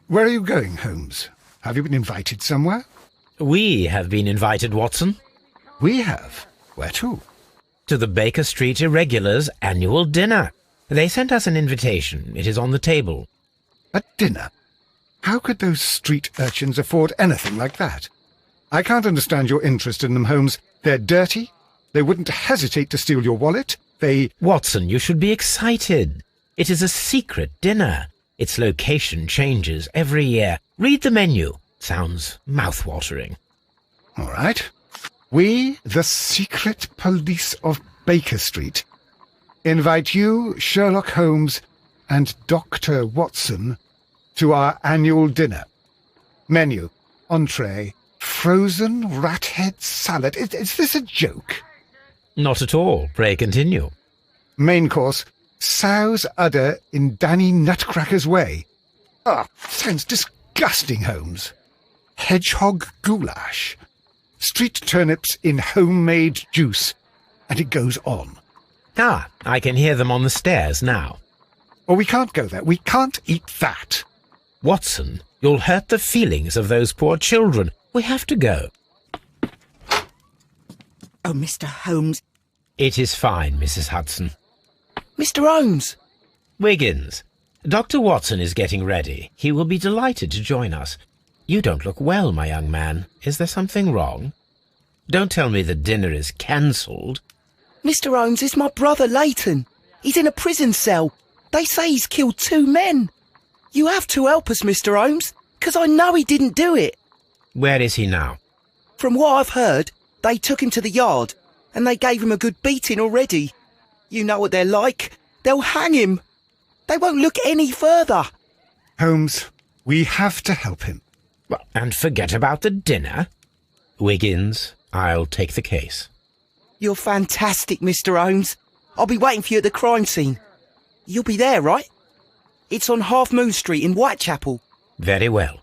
Where are you going, Holmes? Have you been invited somewhere? We have been invited, Watson. We have. Where to? To the Baker Street Irregulars' annual dinner. They sent us an invitation. It is on the table. A dinner? How could those street urchins afford anything like that? I can't understand your interest in them, Holmes. They're dirty. They wouldn't hesitate to steal your wallet. Watson, you should be excited. It is a secret dinner. Its location changes every year. Read the menu. Sounds mouth-watering. All right. We, the secret police of Baker Street, invite you, Sherlock Holmes, and Dr. Watson to our annual dinner. Menu, entree, frozen rat head salad. Is this a joke? Not at all. Pray continue. Main course, sow's udder in Danny Nutcracker's way. Sounds disgusting, Holmes. Hedgehog goulash. Street turnips in homemade juice. And it goes on. I can hear them on the stairs now. Oh, we can't go there. We can't eat that. Watson, you'll hurt the feelings of those poor children. We have to go. Oh, Mr. Holmes. It is fine, Mrs. Hudson. Mr. Holmes! Wiggins, Dr. Watson is getting ready. He will be delighted to join us. You don't look well, my young man. Is there something wrong? Don't tell me the dinner is cancelled. Mr. Holmes, it's my brother Leighton. He's in a prison cell. They say he's killed 2 men. You have to help us, Mr. Holmes, 'cause I know he didn't do it. Where is he now? From what I've heard, they took him to the yard, and they gave him a good beating already. You know what they're like. They'll hang him. They won't look any further. Holmes, we have to help him. Well, and forget about the dinner? Wiggins, I'll take the case. You're fantastic, Mr. Holmes. I'll be waiting for you at the crime scene. You'll be there, right? It's on Half Moon Street in Whitechapel. Very well.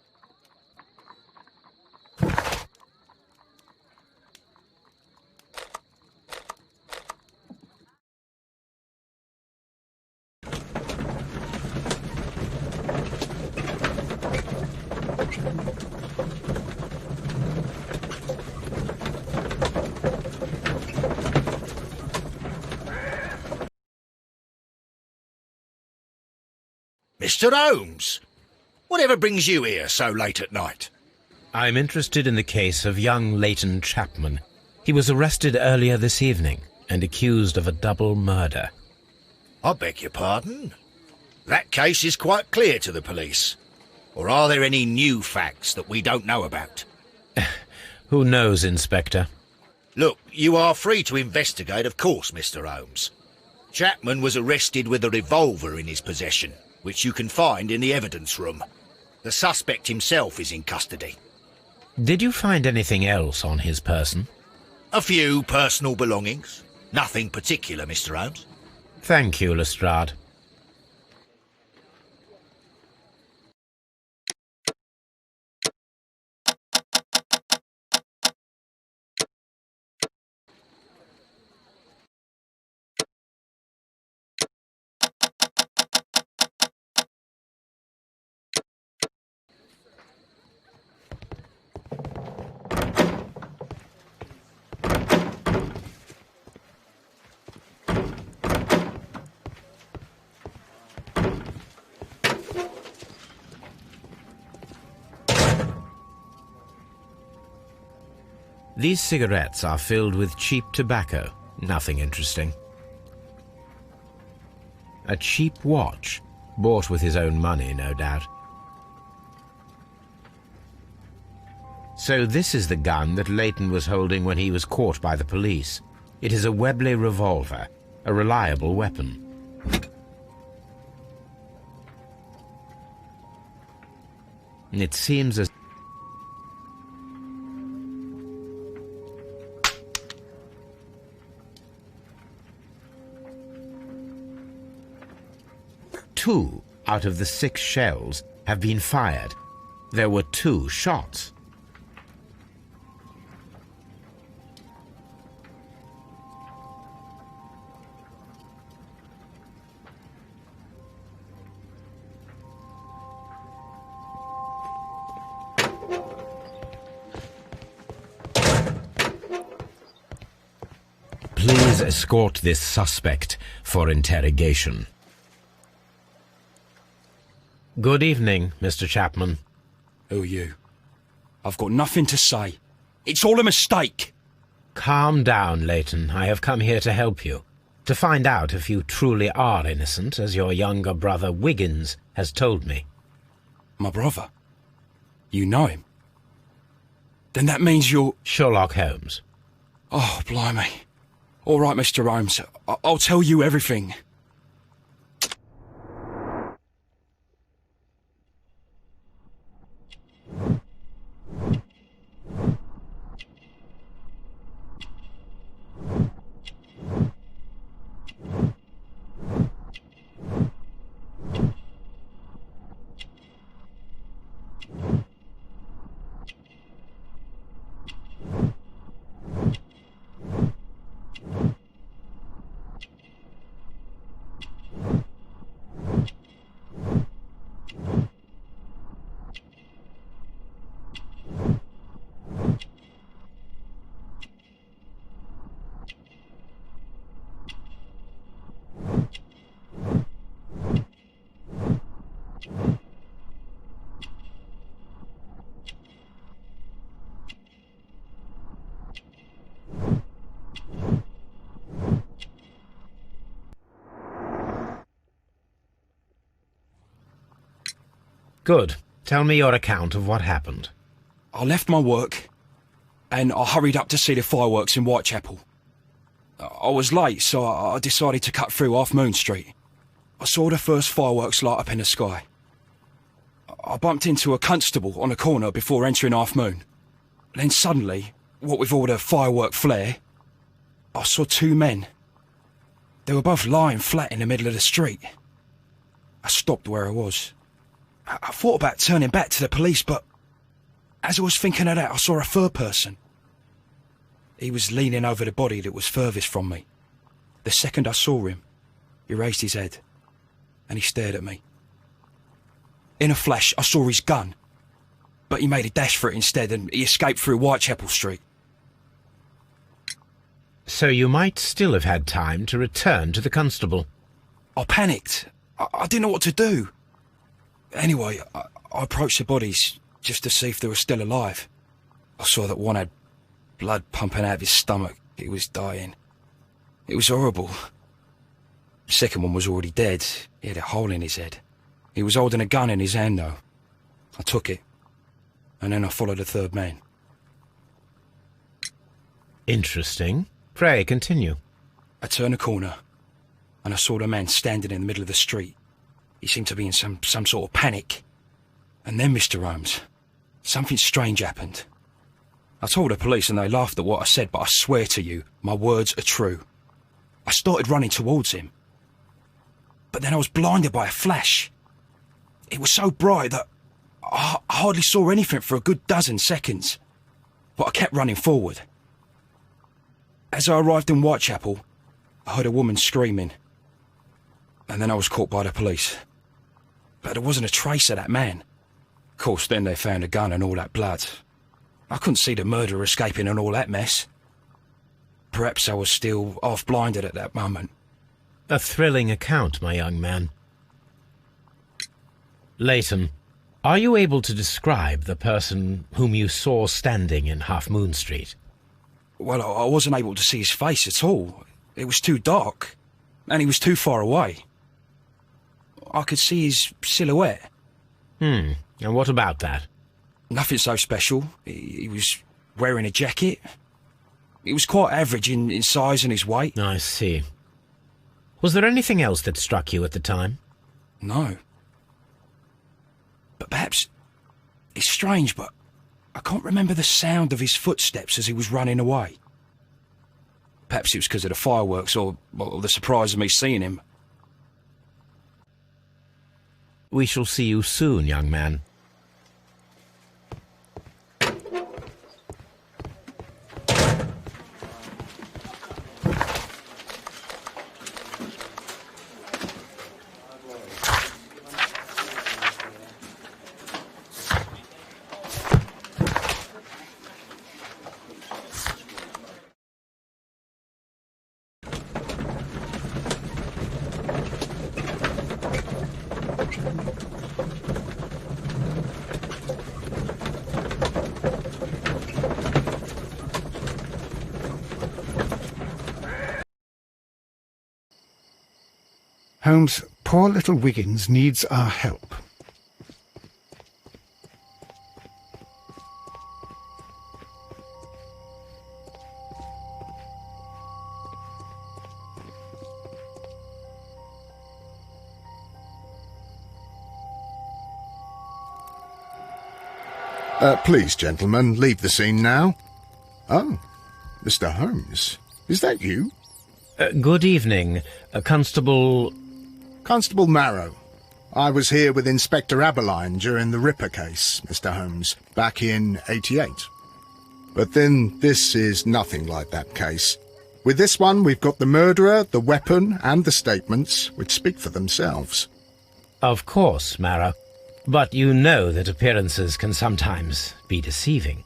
Mr. Holmes, whatever brings you here so late at night? I'm interested in the case of young Leighton Chapman. He was arrested earlier this evening and accused of a double murder. I beg your pardon? That case is quite clear to the police. Or are there any new facts that we don't know about? Who knows, Inspector? Look, you are free to investigate, of course, Mr. Holmes. Chapman was arrested with a revolver in his possession, which you can find in the evidence room. The suspect himself is in custody. Did you find anything else on his person? A few personal belongings. Nothing particular, Mr. Holmes. Thank you, Lestrade. These cigarettes are filled with cheap tobacco. Nothing interesting. A cheap watch, bought with his own money, no doubt. So this is the gun that Leighton was holding when he was caught by the police. It is a Webley revolver, a reliable weapon. It seems as two out of the 6 shells have been fired. There were 2 shots. Please escort this suspect for interrogation. Good evening, Mr. Chapman. Who are you? I've got nothing to say. It's all a mistake. Calm down, Leighton. I have come here to help you. To find out if you truly are innocent, as your younger brother Wiggins has told me. My brother? You know him? Then that means you're... Sherlock Holmes. Oh, blimey. All right, Mr. Holmes. I'll tell you everything. Good. Tell me your account of what happened. I left my work, and I hurried up to see the fireworks in Whitechapel. I was late, so I decided to cut through Half Moon Street. I saw the first fireworks light up in the sky. I bumped into a constable on a corner before entering Half Moon. Then suddenly, what with all the firework flare, I saw two men. They were both lying flat in the middle of the street. I stopped where I was. I thought about turning back to the police, but as I was thinking of that, I saw a third person. He was leaning over the body that was furthest from me. The second I saw him, he raised his head, and he stared at me. In a flash, I saw his gun, but he made a dash for it instead, and he escaped through Whitechapel Street. So you might still have had time to return to the constable. I panicked. I didn't know what to do. Anyway, I approached the bodies just to see if they were still alive. I saw that one had blood pumping out of his stomach. He was dying. It was horrible. The second one was already dead. He had a hole in his head. He was holding a gun in his hand, though. I took it, and then I followed the third man. Interesting. Pray, continue. I turned a corner, and I saw the man standing in the middle of the street. He seemed to be in some sort of panic. And then, Mr. Holmes, something strange happened. I told the police and they laughed at what I said, but I swear to you, my words are true. I started running towards him. But then I was blinded by a flash. It was so bright that I hardly saw anything for a good dozen seconds. But I kept running forward. As I arrived in Whitechapel, I heard a woman screaming. And then I was caught by the police. But there wasn't a trace of that man. Of course, then they found a gun and all that blood. I couldn't see the murderer escaping and all that mess. Perhaps I was still half-blinded at that moment. A thrilling account, my young man. Leighton, are you able to describe the person whom you saw standing in Half Moon Street? Well, I wasn't able to see his face at all. It was too dark, and he was too far away. I could see his silhouette. And what about that? Nothing so special. He was wearing a jacket. He was quite average in size and his weight. I see. Was there anything else that struck you at the time? No. But perhaps... It's strange, but I can't remember the sound of his footsteps as he was running away. Perhaps it was because of the fireworks or the surprise of me seeing him. We shall see you soon, young man. Holmes, poor little Wiggins needs our help. Please, gentlemen, leave the scene now. Oh, Mr. Holmes, is that you? Good evening, Constable... Constable Marrow. I was here with Inspector Aberline during the Ripper case, Mr. Holmes, back in '88. But then this is nothing like that case. With this one, we've got the murderer, the weapon, and the statements, which speak for themselves. Of course, Marrow. But you know that appearances can sometimes be deceiving.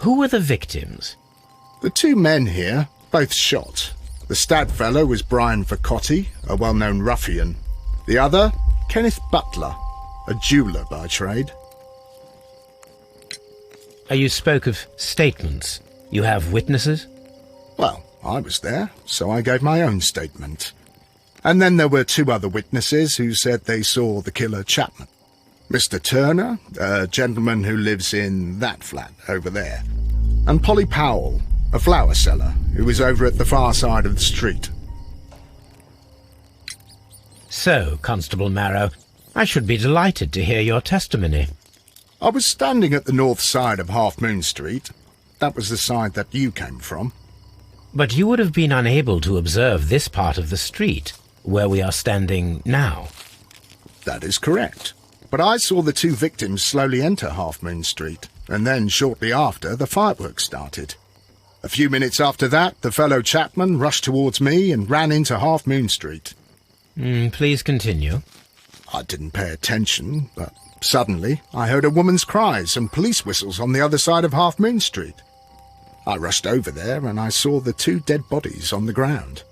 Who were the victims? The two men here, both shot. The stabbed fellow was Brian Vercotti, a well-known ruffian. The other, Kenneth Butler, a jeweller by trade. You spoke of statements. You have witnesses? Well, I was there, so I gave my own statement. And then there were two other witnesses who said they saw the killer Chapman. Mr. Turner, a gentleman who lives in that flat over there. And Polly Powell, a flower seller, who was over at the far side of the street. So, Constable Marrow, I should be delighted to hear your testimony. I was standing at the north side of Half Moon Street. That was the side that you came from. But you would have been unable to observe this part of the street, where we are standing now. That is correct. But I saw the two victims slowly enter Half Moon Street, and then shortly after, the fireworks started. A few minutes after that, the fellow Chapman rushed towards me and ran into Half Moon Street. Please continue. I didn't pay attention, but suddenly I heard a woman's cries and police whistles on the other side of Half Moon Street. I rushed over there and I saw the two dead bodies on the ground.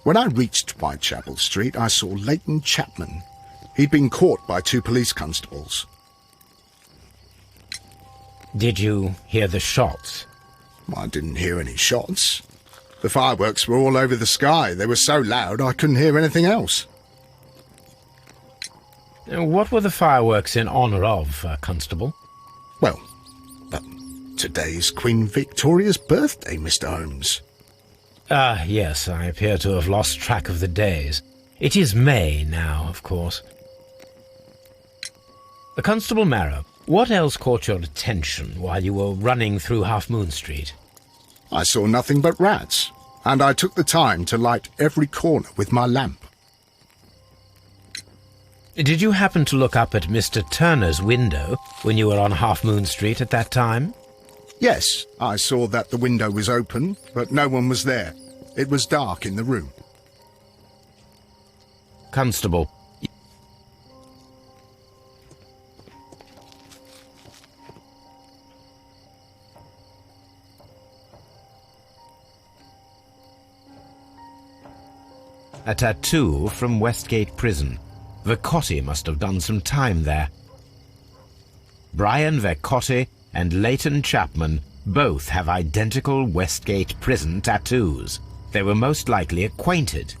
When I reached Whitechapel Street, I saw Leighton Chapman. He'd been caught by two police constables. Did you hear the shots? I didn't hear any shots. The fireworks were all over the sky. They were so loud I couldn't hear anything else. What were the fireworks in honour of, Constable? Well, today's Queen Victoria's birthday, Mr. Holmes. Ah, yes, I appear to have lost track of the days. It is May now, of course. Constable Marrow, what else caught your attention while you were running through Half Moon Street? I saw nothing but rats, and I took the time to light every corner with my lamp. Did you happen to look up at Mr. Turner's window when you were on Half Moon Street at that time? Yes, I saw that the window was open, but no one was there. It was dark in the room. Constable. A tattoo from Westgate Prison. Vercotti must have done some time there. Brian Vercotti and Leighton Chapman both have identical Westgate Prison tattoos. They were most likely acquainted.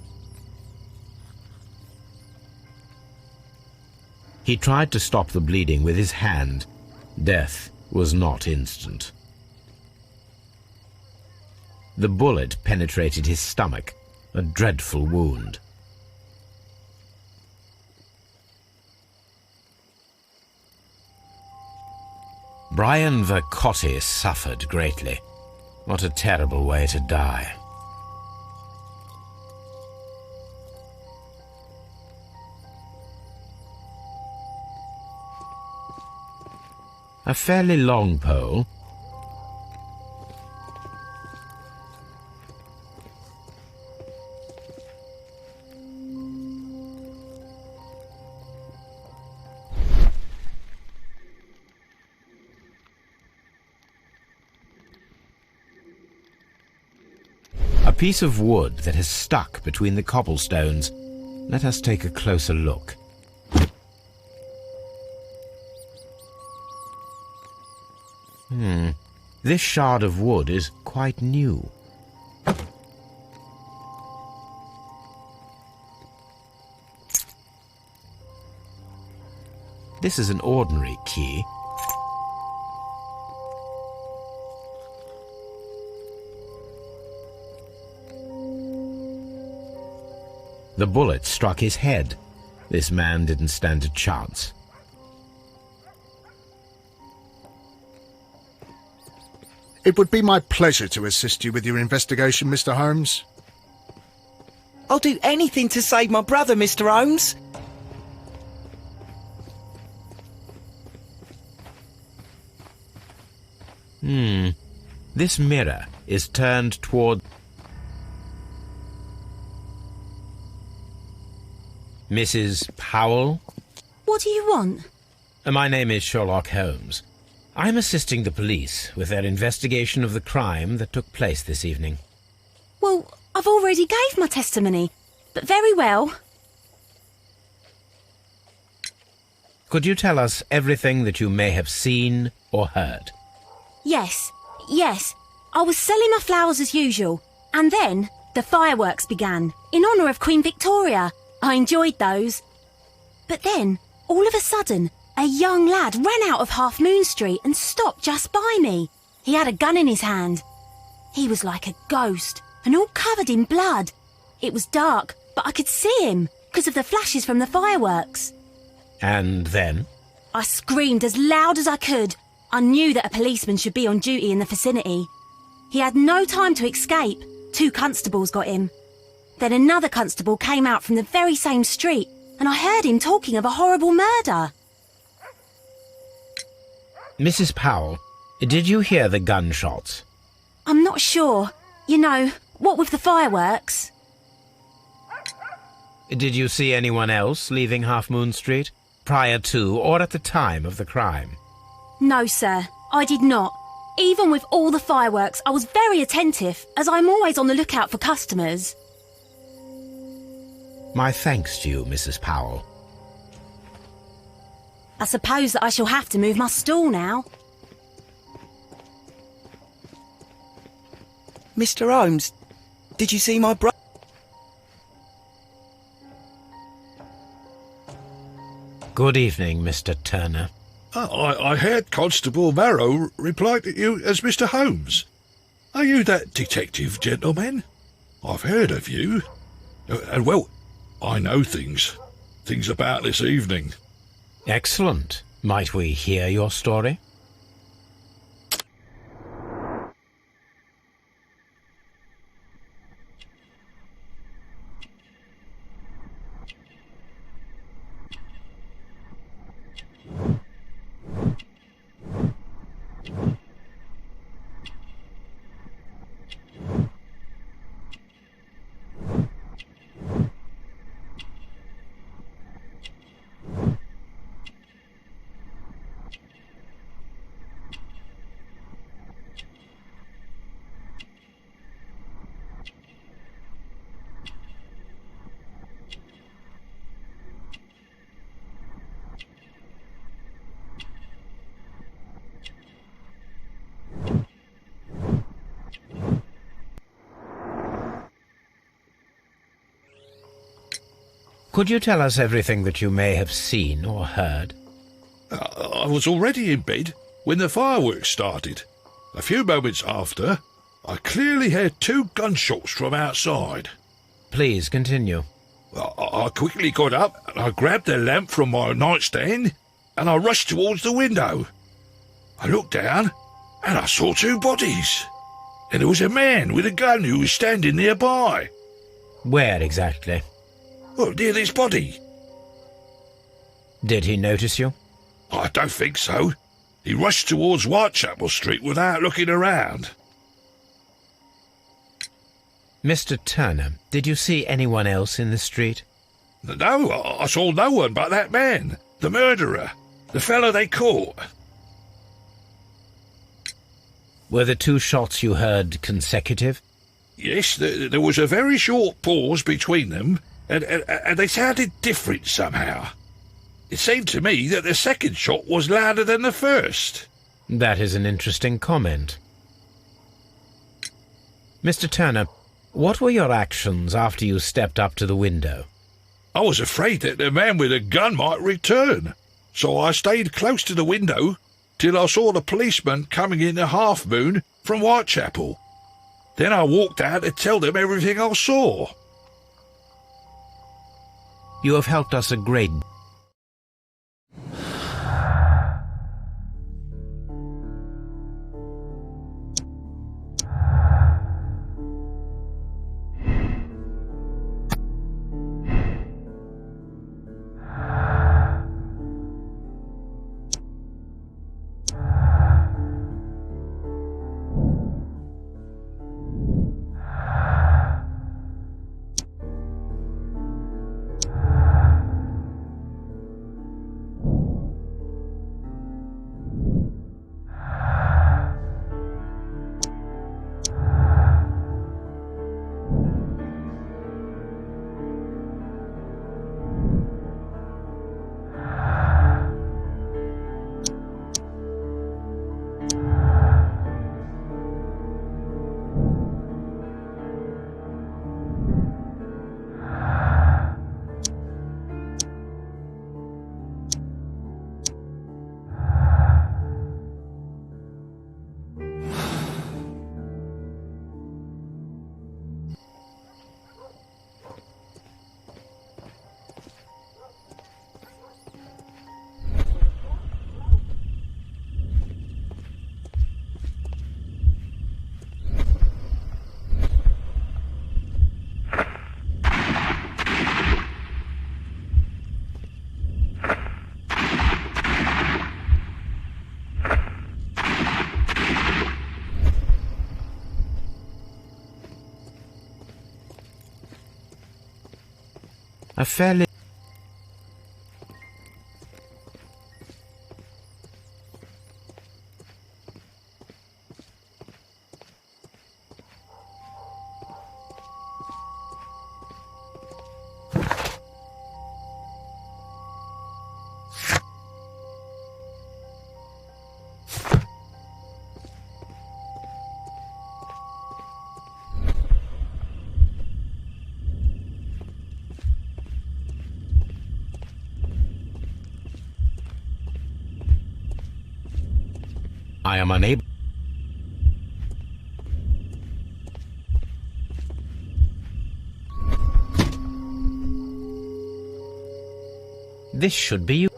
He tried to stop the bleeding with his hand. Death was not instant. The bullet penetrated his stomach, a dreadful wound. Brian Vercotti suffered greatly. What a terrible way to die. A fairly long pole. A piece of wood that has stuck between the cobblestones. Let us take a closer look. This shard of wood is quite new. This is an ordinary key. The bullet struck his head. This man didn't stand a chance. It would be my pleasure to assist you with your investigation, Mr. Holmes. I'll do anything to save my brother, Mr. Holmes. This mirror is turned toward Mrs. Powell? What do you want? My name is Sherlock Holmes. I'm assisting the police with their investigation of the crime that took place this evening. Well, I've already gave my testimony, but very well. Could you tell us everything that you may have seen or heard? Yes. I was selling my flowers as usual, and then the fireworks began, in honour of Queen Victoria. I enjoyed those. But then, all of a sudden, a young lad ran out of Half Moon Street and stopped just by me. He had a gun in his hand. He was like a ghost, and all covered in blood. It was dark, but I could see him, because of the flashes from the fireworks. And then? I screamed as loud as I could. I knew that a policeman should be on duty in the vicinity. He had no time to escape. 2 constables got him. Then another constable came out from the very same street, and I heard him talking of a horrible murder. Mrs. Powell, did you hear the gunshots? I'm not sure. You know, what with the fireworks? Did you see anyone else leaving Half Moon Street, prior to or at the time of the crime? No, sir, I did not. Even with all the fireworks, I was very attentive, as I'm always on the lookout for customers. My thanks to you, Mrs. Powell. I suppose that I shall have to move my stool now. Mr. Holmes, did you see my brother? Good evening, Mr. Turner. I heard Constable Marrow reply to you as Mr. Holmes. Are you that detective gentleman? I've heard of you. And, well, I know things about this evening. Excellent. Might we hear your story? Could you tell us everything that you may have seen or heard? I was already in bed when the fireworks started. A few moments after, I clearly heard 2 gunshots from outside. Please continue. I quickly got up and I grabbed the lamp from my nightstand and I rushed towards the window. I looked down and I saw 2 bodies. And there was a man with a gun who was standing nearby. Where exactly? Well, near this body. Did he notice you? I don't think so. He rushed towards Whitechapel Street without looking around. Mr. Turner, did you see anyone else in the street? No, I saw no one but that man, the murderer, the fellow they caught. Were the 2 shots you heard consecutive? Yes, there was a very short pause between them, and they sounded different somehow. It seemed to me that the second shot was louder than the first. That is an interesting comment. Mr. Turner, what were your actions after you stepped up to the window? I was afraid that the man with a gun might return. so I stayed close to the window till I saw the policeman coming in the half-moon from Whitechapel. Then I walked out to tell them everything I saw. You have helped us a great deal. A fairly... I am unable... This should be you.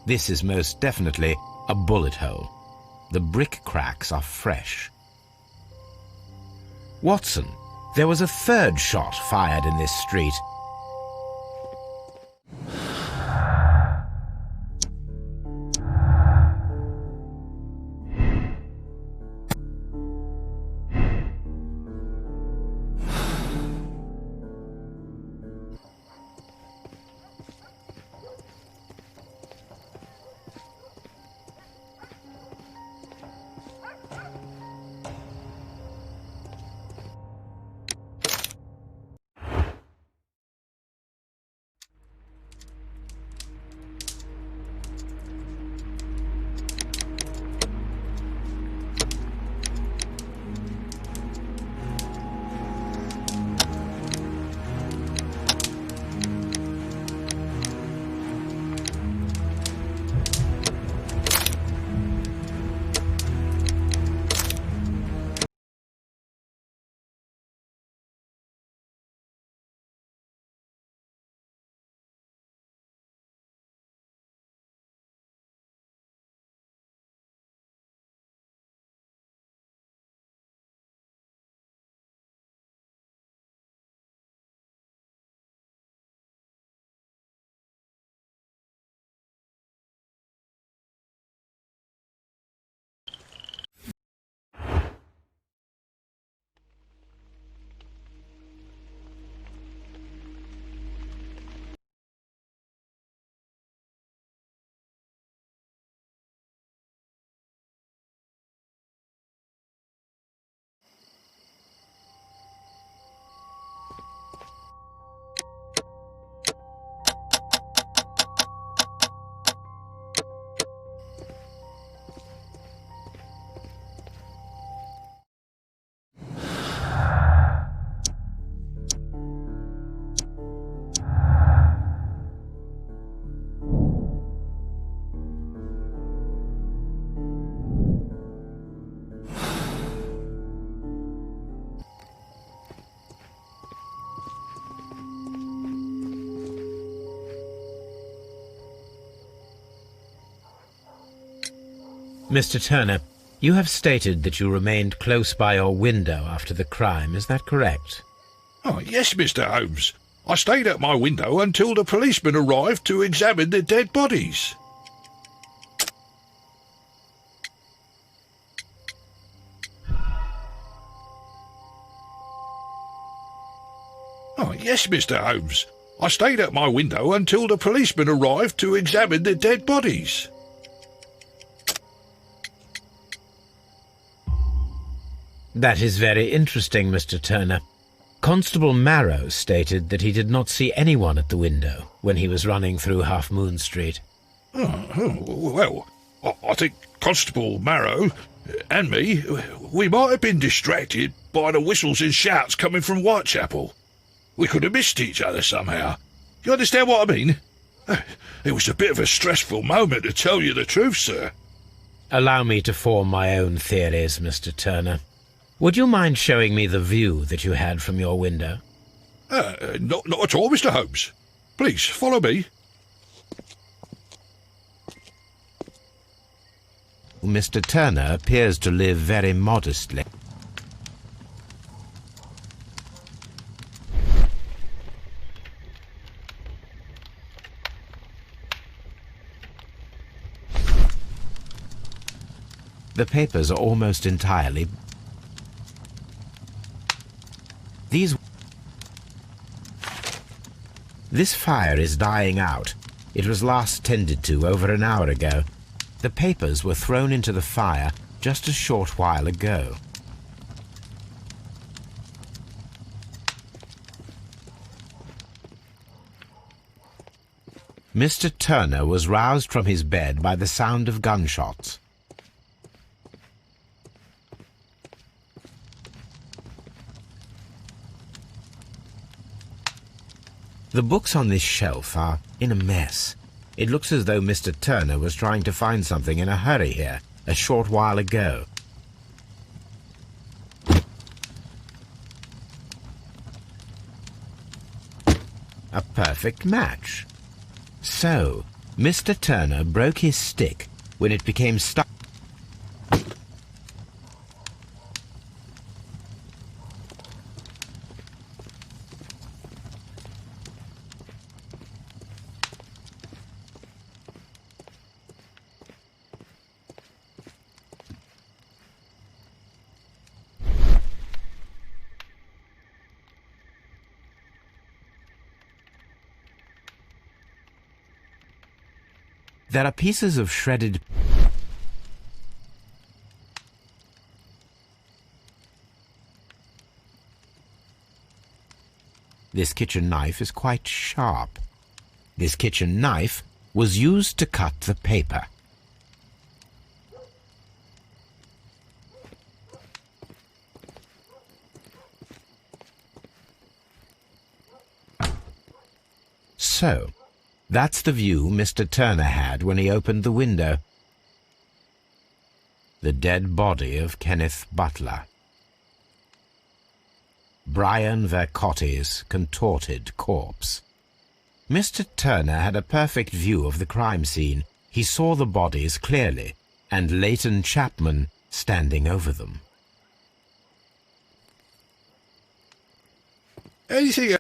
This is most definitely a bullet hole. The brick cracks are fresh. Watson, there was a third shot fired in this street. Mr. Turner, you have stated that you remained close by your window after the crime, is that correct? Oh, yes, Mr. Holmes. I stayed at my window until the policeman arrived to examine the dead bodies. Oh, yes, Mr. Holmes. I stayed at my window until the policeman arrived to examine the dead bodies. That is very interesting, Mr. Turner. Constable Marrow stated that he did not see anyone at the window when he was running through Half Moon Street. Well, I think Constable Marrow and me, we might have been distracted by the whistles and shouts coming from Whitechapel. We could have missed each other somehow. You understand what I mean? It was a bit of a stressful moment, to tell you the truth, sir. Allow me to form my own theories, Mr. Turner. Would you mind showing me the view that you had from your window? Not at all, Mr. Holmes. Please, follow me. Mr. Turner appears to live very modestly. The papers are almost entirely... This fire is dying out. It was last tended to over an hour ago. The papers were thrown into the fire just a short while ago. Mr. Turner was roused from his bed by the sound of gunshots. The books on this shelf are in a mess. It looks as though Mr. Turner was trying to find something in a hurry here a short while ago. A perfect match. So, Mr. Turner broke his stick when it became stuck. There are pieces of shredded... This kitchen knife is quite sharp. This kitchen knife was used to cut the paper. So, that's the view Mr. Turner had when he opened the window. The dead body of Kenneth Butler. Brian Vercotti's contorted corpse. Mr. Turner had a perfect view of the crime scene. He saw the bodies clearly, and Leighton Chapman standing over them. Anything else?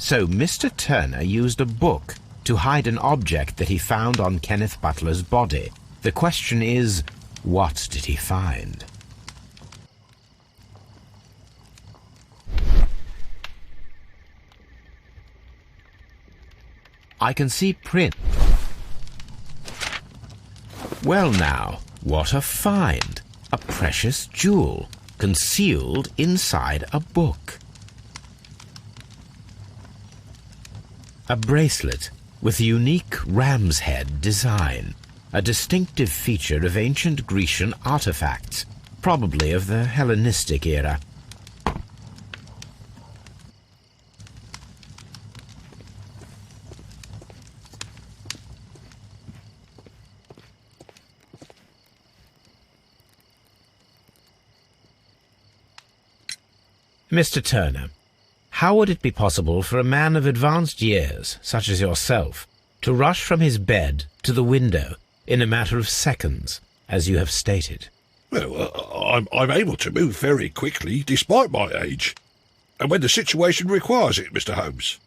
So Mr. Turner used a book to hide an object that he found on Kenneth Butler's body. The question is, what did he find? I can see print. Well now, what a find! A precious jewel, concealed inside a book. A bracelet with a unique ram's head design, a distinctive feature of ancient Grecian artifacts, probably of the Hellenistic era. Mr. Turner, how would it be possible for a man of advanced years, such as yourself, to rush from his bed to the window in a matter of seconds, as you have stated? Well, I'm able to move very quickly, despite my age. And when the situation requires it, Mr. Holmes.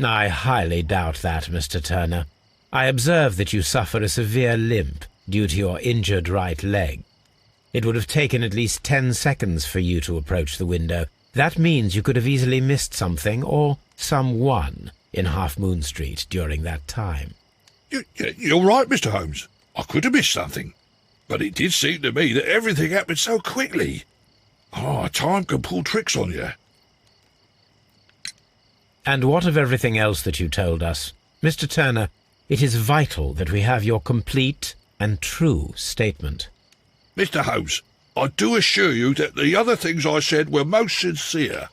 I highly doubt that, Mr. Turner. I observe that you suffer a severe limp due to your injured right leg. It would have taken at least 10 seconds for you to approach the window. That means you could have easily missed something or someone in Half Moon Street during that time. You're right, Mr. Holmes. I could have missed something. But it did seem to me that everything happened so quickly. Time can pull tricks on you. And what of everything else that you told us? Mr. Turner, it is vital that we have your complete and true statement. Mr. Holmes, I do assure you that the other things I said were most sincere.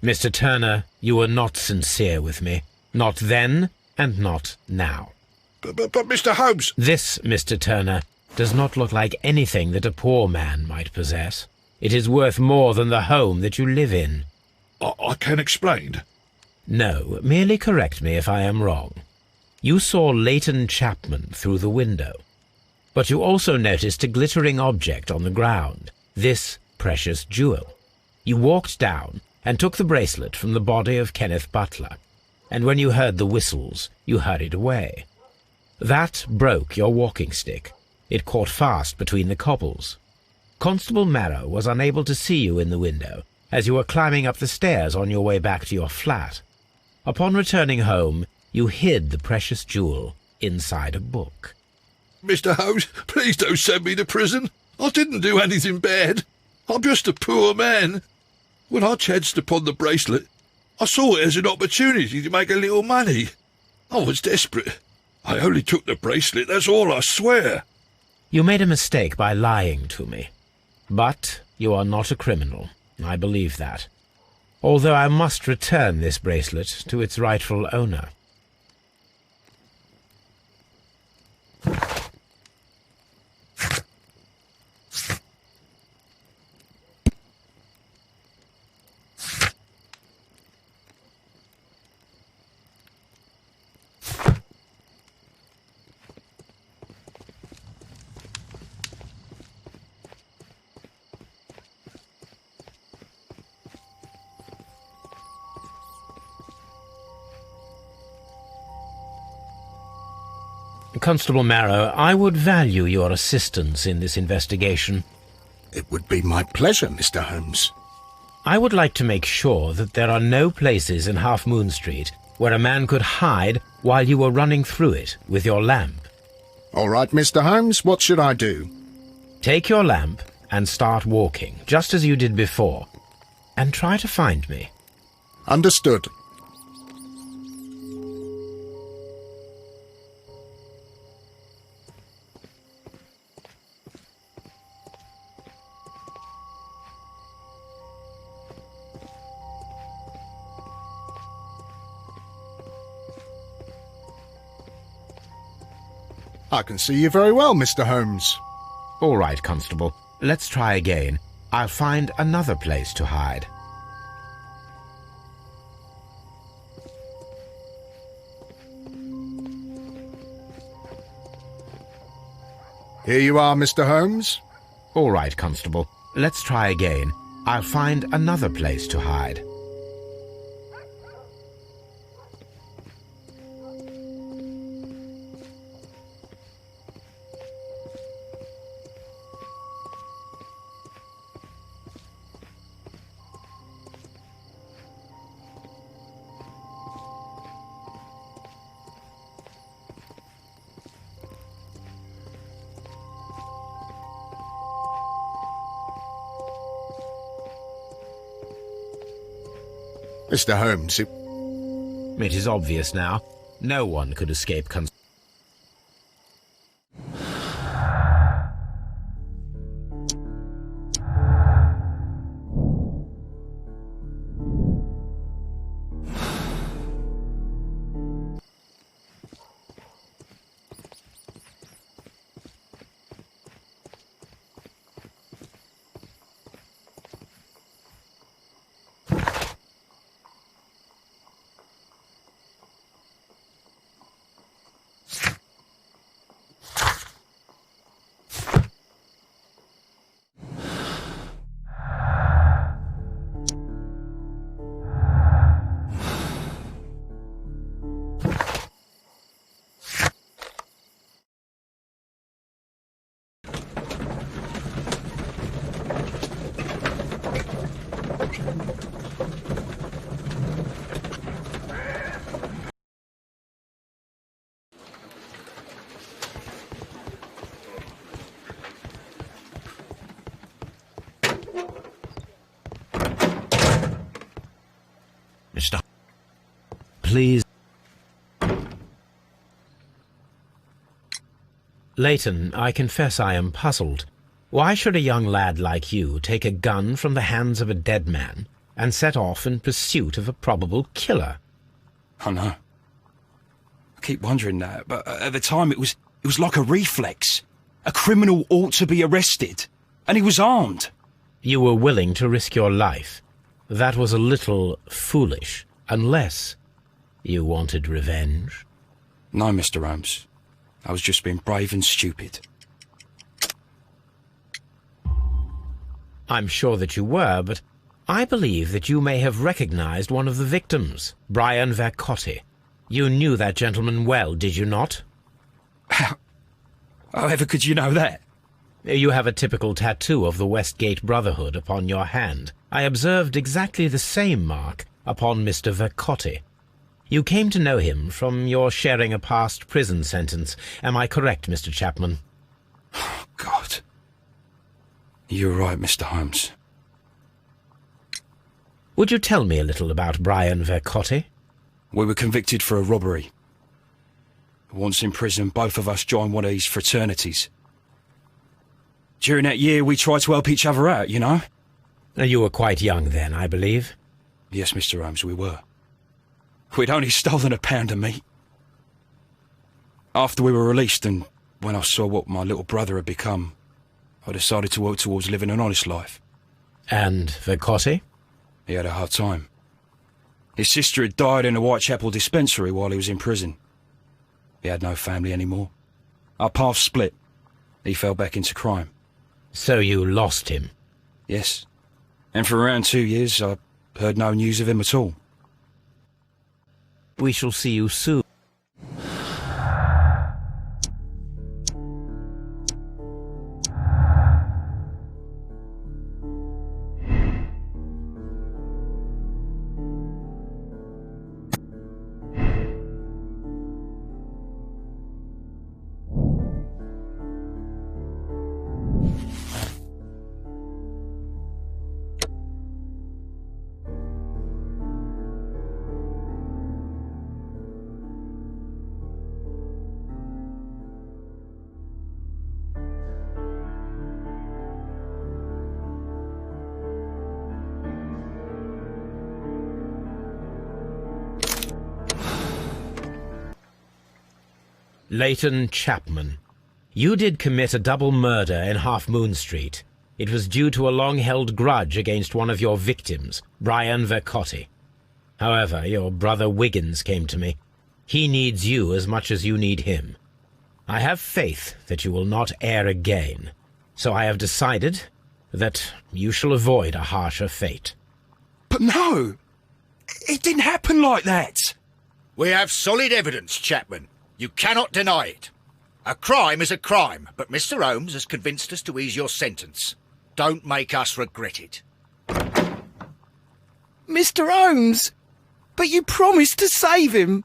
Mr. Turner, you were not sincere with me. Not then, and not now. But Mr. Holmes... This, Mr. Turner, does not look like anything that a poor man might possess. It is worth more than the home that you live in. I can explain. No, merely correct me if I am wrong. You saw Leighton Chapman through the window, but you also noticed a glittering object on the ground, this precious jewel. You walked down and took the bracelet from the body of Kenneth Butler, and when you heard the whistles, you hurried away. That broke your walking stick. It caught fast between the cobbles. Constable Marrow was unable to see you in the window as you were climbing up the stairs on your way back to your flat. Upon returning home, you hid the precious jewel inside a book. Mr. Holmes, please don't send me to prison. I didn't do anything bad. I'm just a poor man. When I chanced upon the bracelet, I saw it as an opportunity to make a little money. I was desperate. I only took the bracelet, that's all, I swear. You made a mistake by lying to me. But you are not a criminal. I believe that. Although I must return this bracelet to its rightful owner. Constable Marrow, I would value your assistance in this investigation. It would be my pleasure, Mr. Holmes. I would like to make sure that there are no places in Half Moon Street where a man could hide while you were running through it with your lamp. All right, Mr. Holmes, what should I do? Take your lamp and start walking, just as you did before, and try to find me. Understood. I can see you very well, Mr. Holmes. All right, Constable. Let's try again. I'll find another place to hide. Here you are, Mr. Holmes. All right, Constable. Let's try again. I'll find another place to hide. Mr. Holmes, It is obvious now. No one could escape Mr. Please. Leighton, I confess I am puzzled. Why should a young lad like you take a gun from the hands of a dead man and set off in pursuit of a probable killer? I know. I keep wondering that, but at the time it was like a reflex. A criminal ought to be arrested, and he was armed. You were willing to risk your life. That was a little foolish, unless you wanted revenge. No, Mr. Holmes. I was just being brave and stupid. I'm sure that you were, but I believe that you may have recognized one of the victims, Brian Vercotti. You knew that gentleman well, did you not? However could you know that? You have a typical tattoo of the Westgate Brotherhood upon your hand. I observed exactly the same mark upon Mr. Vercotti. You came to know him from your sharing a past prison sentence. Am I correct, Mr. Chapman? Oh, God. You're right, Mr. Holmes. Would you tell me a little about Brian Vercotti? We were convicted for a robbery. Once in prison, both of us joined one of these fraternities. During that year, we tried to help each other out, you know? You were quite young then, I believe. Yes, Mr. Holmes, we were. We'd only stolen a pound of meat. After we were released, and when I saw what my little brother had become, I decided to work towards living an honest life. And Vercotti? He had a hard time. His sister had died in a Whitechapel dispensary while he was in prison. He had no family anymore. Our paths split. He fell back into crime. So you lost him? Yes. And for around 2 years, I heard no news of him at all. We shall see you soon. Leighton Chapman, you did commit a double murder in Half Moon Street. It was due to a long-held grudge against one of your victims, Brian Vercotti. However, your brother Wiggins came to me. He needs you as much as you need him. I have faith that you will not err again, so I have decided that you shall avoid a harsher fate. But no! It didn't happen like that! We have solid evidence, Chapman. You cannot deny it. A crime is a crime, but Mr. Holmes has convinced us to ease your sentence. Don't make us regret it. Mr. Holmes! But you promised to save him!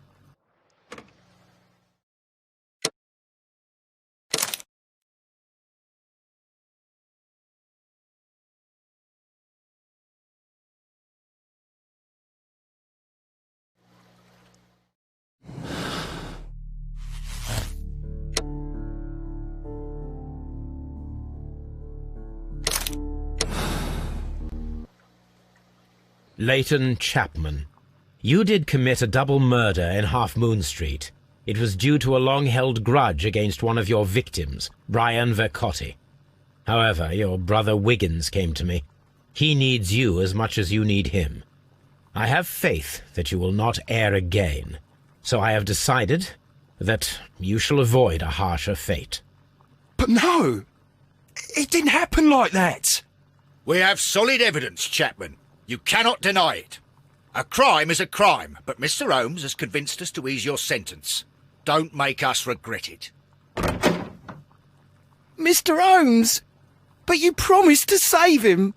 Leighton Chapman, you did commit a double murder in Half Moon Street. It was due to a long-held grudge against one of your victims, Brian Vercotti. However, your brother Wiggins came to me. He needs you as much as you need him. I have faith that you will not err again, so I have decided that you shall avoid a harsher fate. But no! It didn't happen like that! We have solid evidence, Chapman. You cannot deny it. A crime is a crime, but Mr. Holmes has convinced us to ease your sentence. Don't make us regret it. Mr. Holmes! But you promised to save him!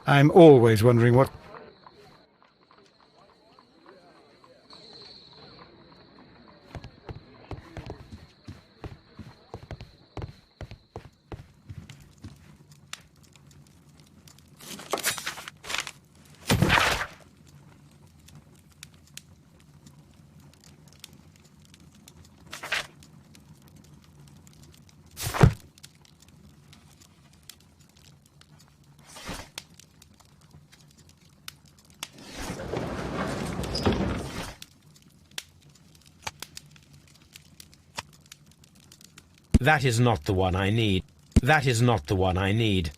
I'm always wondering what... That is not the one I need. That is not the one I need.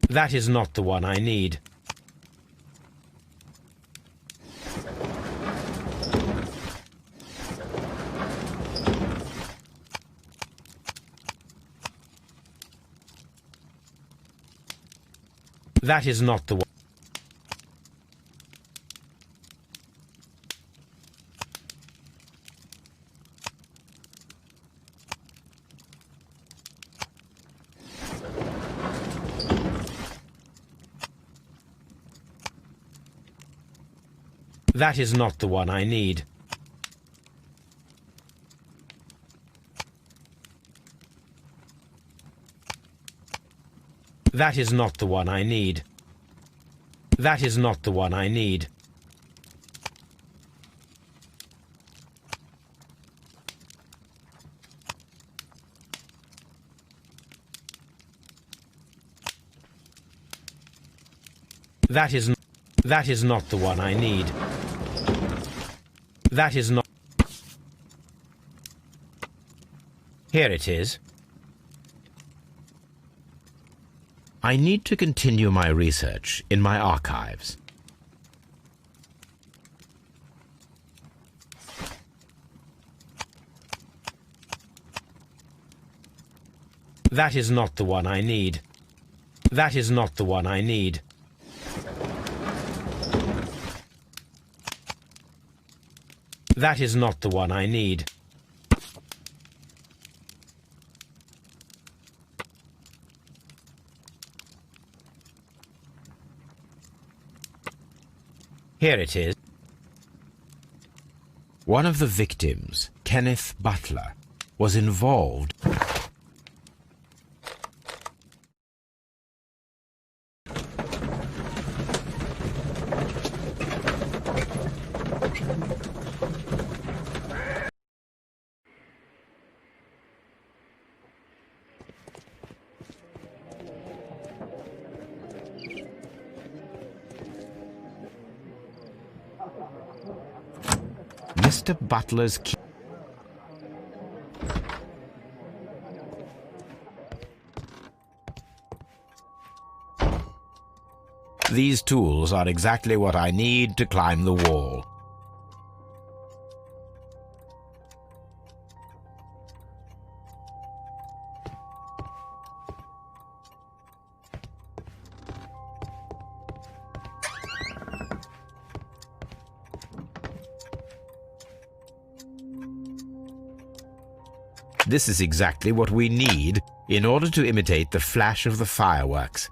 That is not the one I need. That is not the one. That is not the one I need. That is not the one I need. That is not the one I need. That is not the one I need. That is not... Here it is. I need to continue my research in my archives. That is not the one I need. That is not the one I need. That is not the one I need. Here it is. One of the victims, Kenneth Butler, was involved. Mr. Butler's key. These tools are exactly what I need to climb the wall. This is exactly what we need in order to imitate the flash of the fireworks.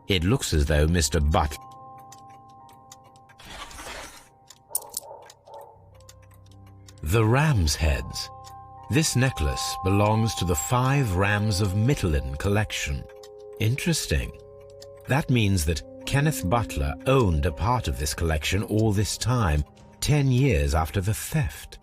It looks as though Mr. Butler... The ram's heads. This necklace belongs to the 5 Rams of Mittelin collection. Interesting. That means that Kenneth Butler owned a part of this collection all this time, 10 years after the theft.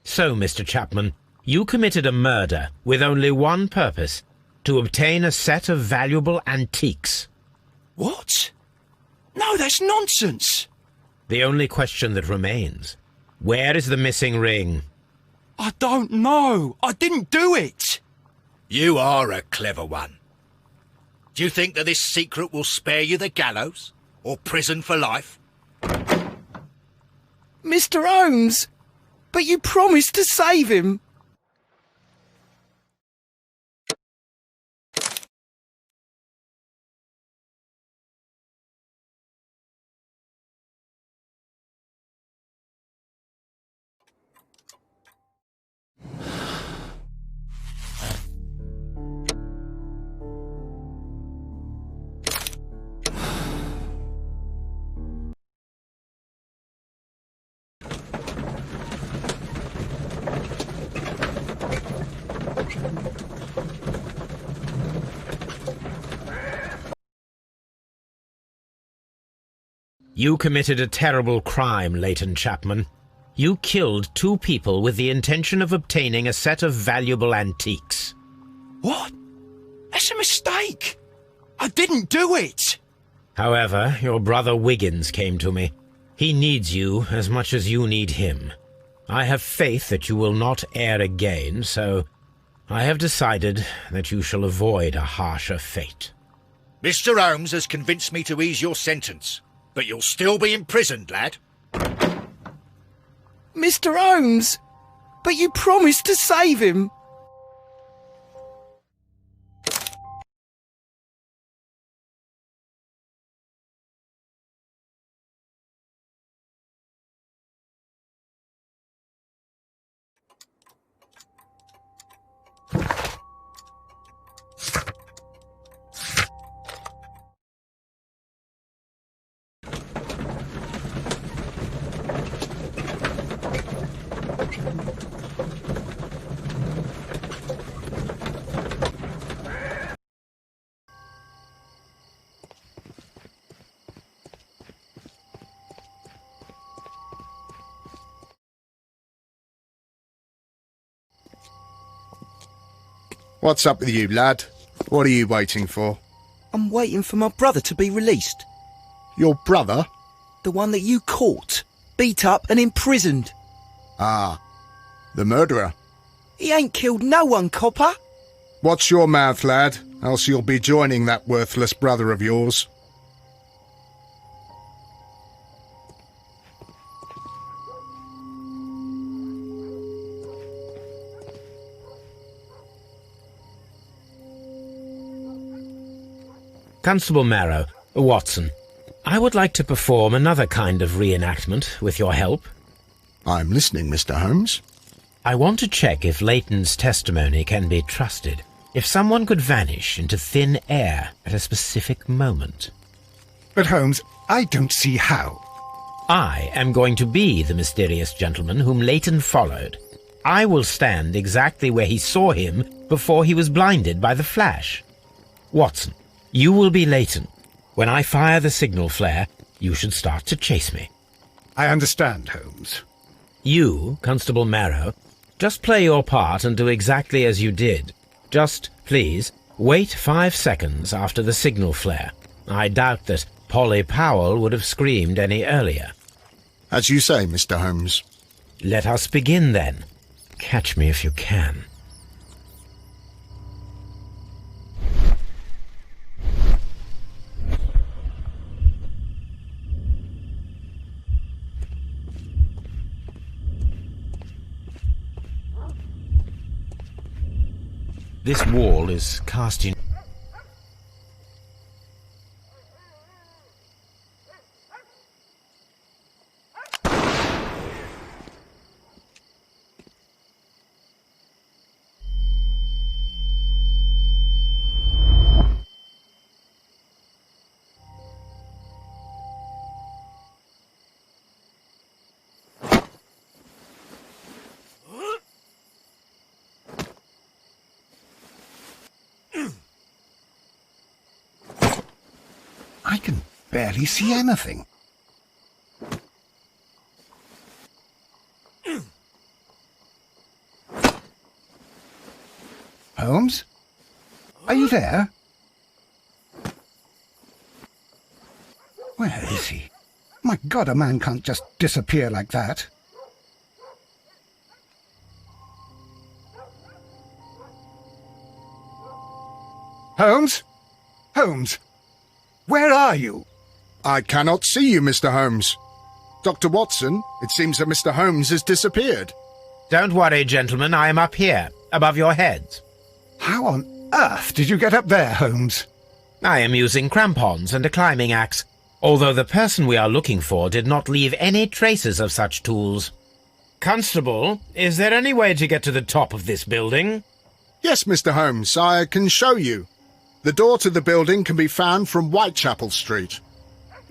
So, Mr. Chapman, you committed a murder with only one purpose, to obtain a set of valuable antiques. What? No, that's nonsense. The only question that remains, where is the missing ring? I don't know. I didn't do it. You are a clever one. Do you think that this secret will spare you the gallows or prison for life? Mr. Holmes, but you promised to save him. You committed a terrible crime, Leighton Chapman. You killed 2 people with the intention of obtaining a set of valuable antiques. What? That's a mistake. I didn't do it. However, your brother Wiggins came to me. He needs you as much as you need him. I have faith that you will not err again, so I have decided that you shall avoid a harsher fate. Mr. Holmes has convinced me to ease your sentence. but you'll still be imprisoned, lad. Mr. Holmes! But you promised to save him! What's up with you, lad? What are you waiting for? I'm waiting for my brother to be released. Your brother? The one that you caught, beat up and imprisoned. Ah, the murderer. He ain't killed no one, copper. Watch your mouth, lad, else you'll be joining that worthless brother of yours. Constable Marrow, Watson, I would like to perform another kind of reenactment with your help. I'm listening, Mr. Holmes. I want to check if Leighton's testimony can be trusted. If someone could vanish into thin air at a specific moment. But Holmes, I don't see how. I am going to be the mysterious gentleman whom Leighton followed. I will stand exactly where he saw him before he was blinded by the flash. Watson, you will be Leighton. When I fire the signal flare, you should start to chase me. I understand, Holmes. You, Constable Marrow, just play your part and do exactly as you did. Just, please, wait 5 seconds after the signal flare. I doubt that Polly Powell would have screamed any earlier. As you say, Mr. Holmes. Let us begin, then. Catch me if you can. This wall is cast in... I can barely see anything. Holmes? Are you there? Where is he? My God, a man can't just disappear like that. Holmes? Holmes? Where are you? I cannot see you, Mr. Holmes. Dr. Watson, it seems that Mr. Holmes has disappeared. Don't worry, gentlemen, I am up here, above your heads. How on earth did you get up there, Holmes? I am using crampons and a climbing axe, although the person we are looking for did not leave any traces of such tools. Constable, is there any way to get to the top of this building? Yes, Mr. Holmes, I can show you. The door to the building can be found from Whitechapel Street.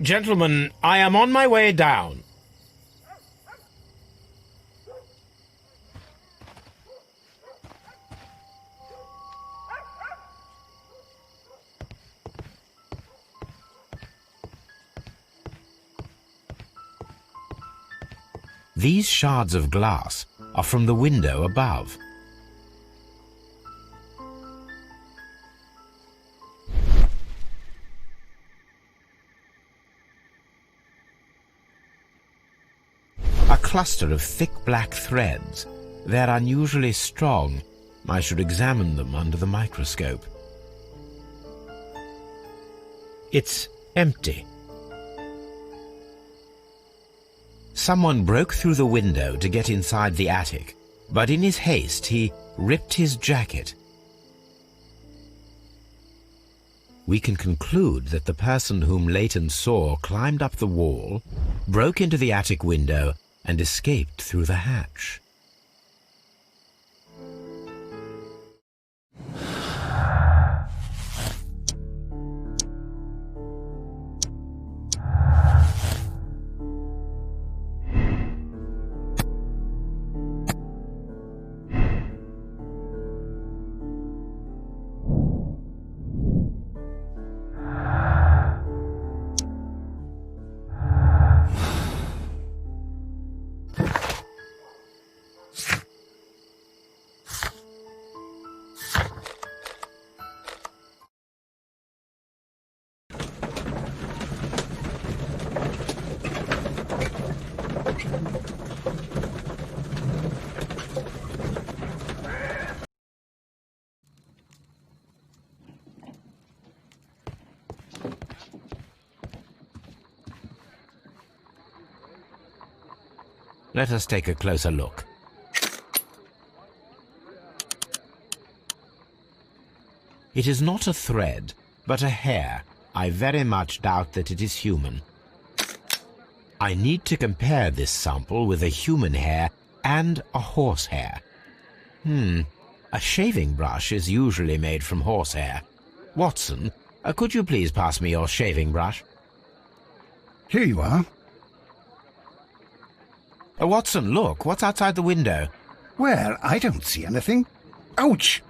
Gentlemen, I am on my way down. These shards of glass are from the window above. A cluster of thick black threads. They're unusually strong. I should examine them under the microscope. It's empty. Someone broke through the window to get inside the attic, but in his haste he ripped his jacket. We can conclude that the person whom Leighton saw climbed up the wall, broke into the attic window, and escaped through the hatch. Let us take a closer look. It is not a thread, but a hair. I very much doubt that it is human. I need to compare this sample with a human hair and a horse hair. A shaving brush is usually made from horsehair. Watson, could you please pass me your shaving brush? Here you are. Watson, look, what's outside the window? Where? I don't see anything. Ouch!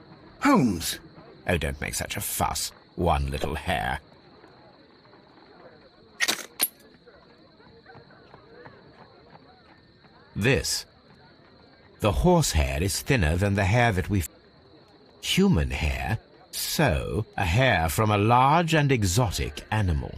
Holmes! Oh, don't make such a fuss. One little hair. This. The horsehair is thinner than the hair that we've... Human hair, so a hair from a large and exotic animal.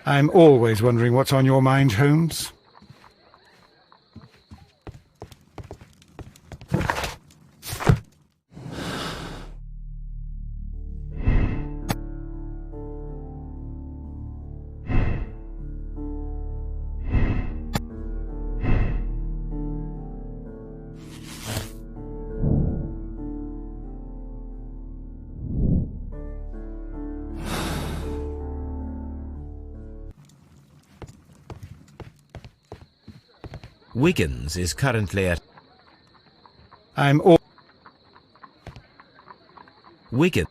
I'm always wondering what's on your mind, Holmes. Wiggins is currently at... Wiggins...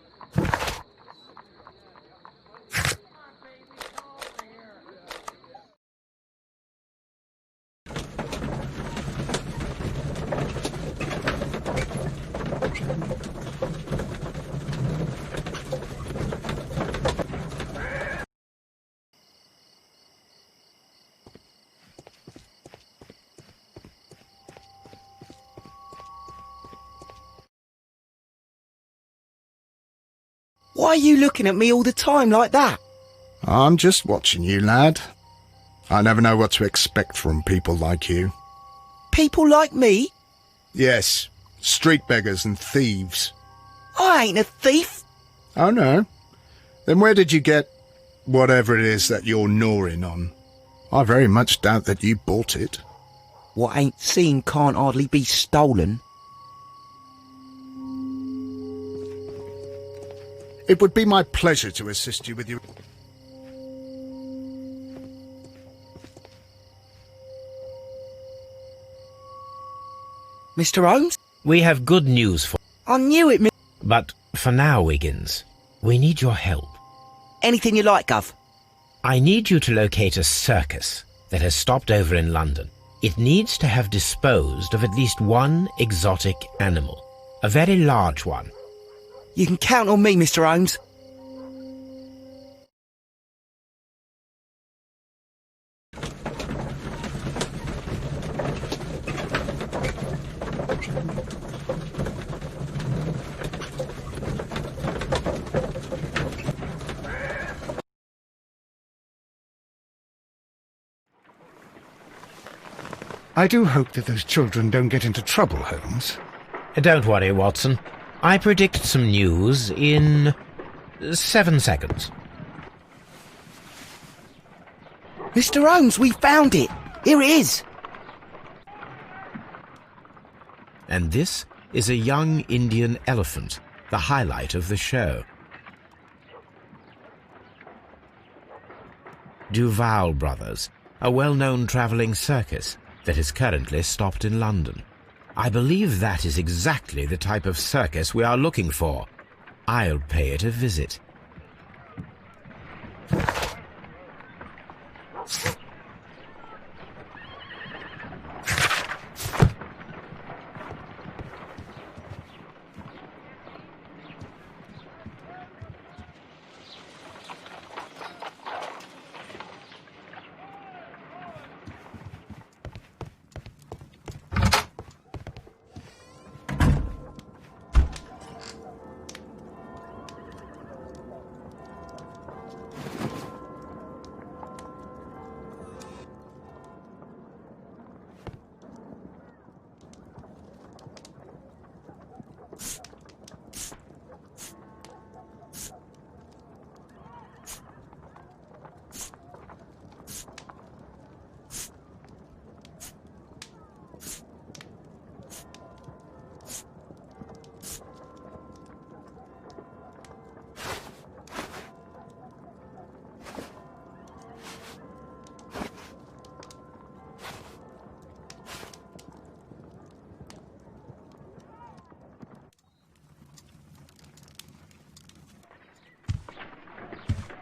Why are you looking at me all the time like that? I'm just watching you, lad. I never know what to expect from people like you. People like me? Yes, street beggars and thieves. I ain't a thief. Oh, no? Then where did you get Whatever it is that you're gnawing on, I very much doubt that you bought it. What ain't seen can't hardly be stolen. It would be my pleasure to assist you with your... Mr. Holmes? We have good news for... I knew it, But for now, Wiggins, we need your help. Anything you like, Gov. I need you to locate a circus that has stopped over in London. It needs to have disposed of at least one exotic animal. A very large one. You can count on me, Mr. Holmes. I do hope that those children don't get into trouble, Holmes. Don't worry, Watson. I predict some news in 7 seconds. Mr. Holmes, we found it. Here it is. And this is a young Indian elephant, the highlight of the show. Duval Brothers, a well-known travelling circus that is currently stopped in London. I believe that is exactly the type of circus we are looking for. I'll pay it a visit.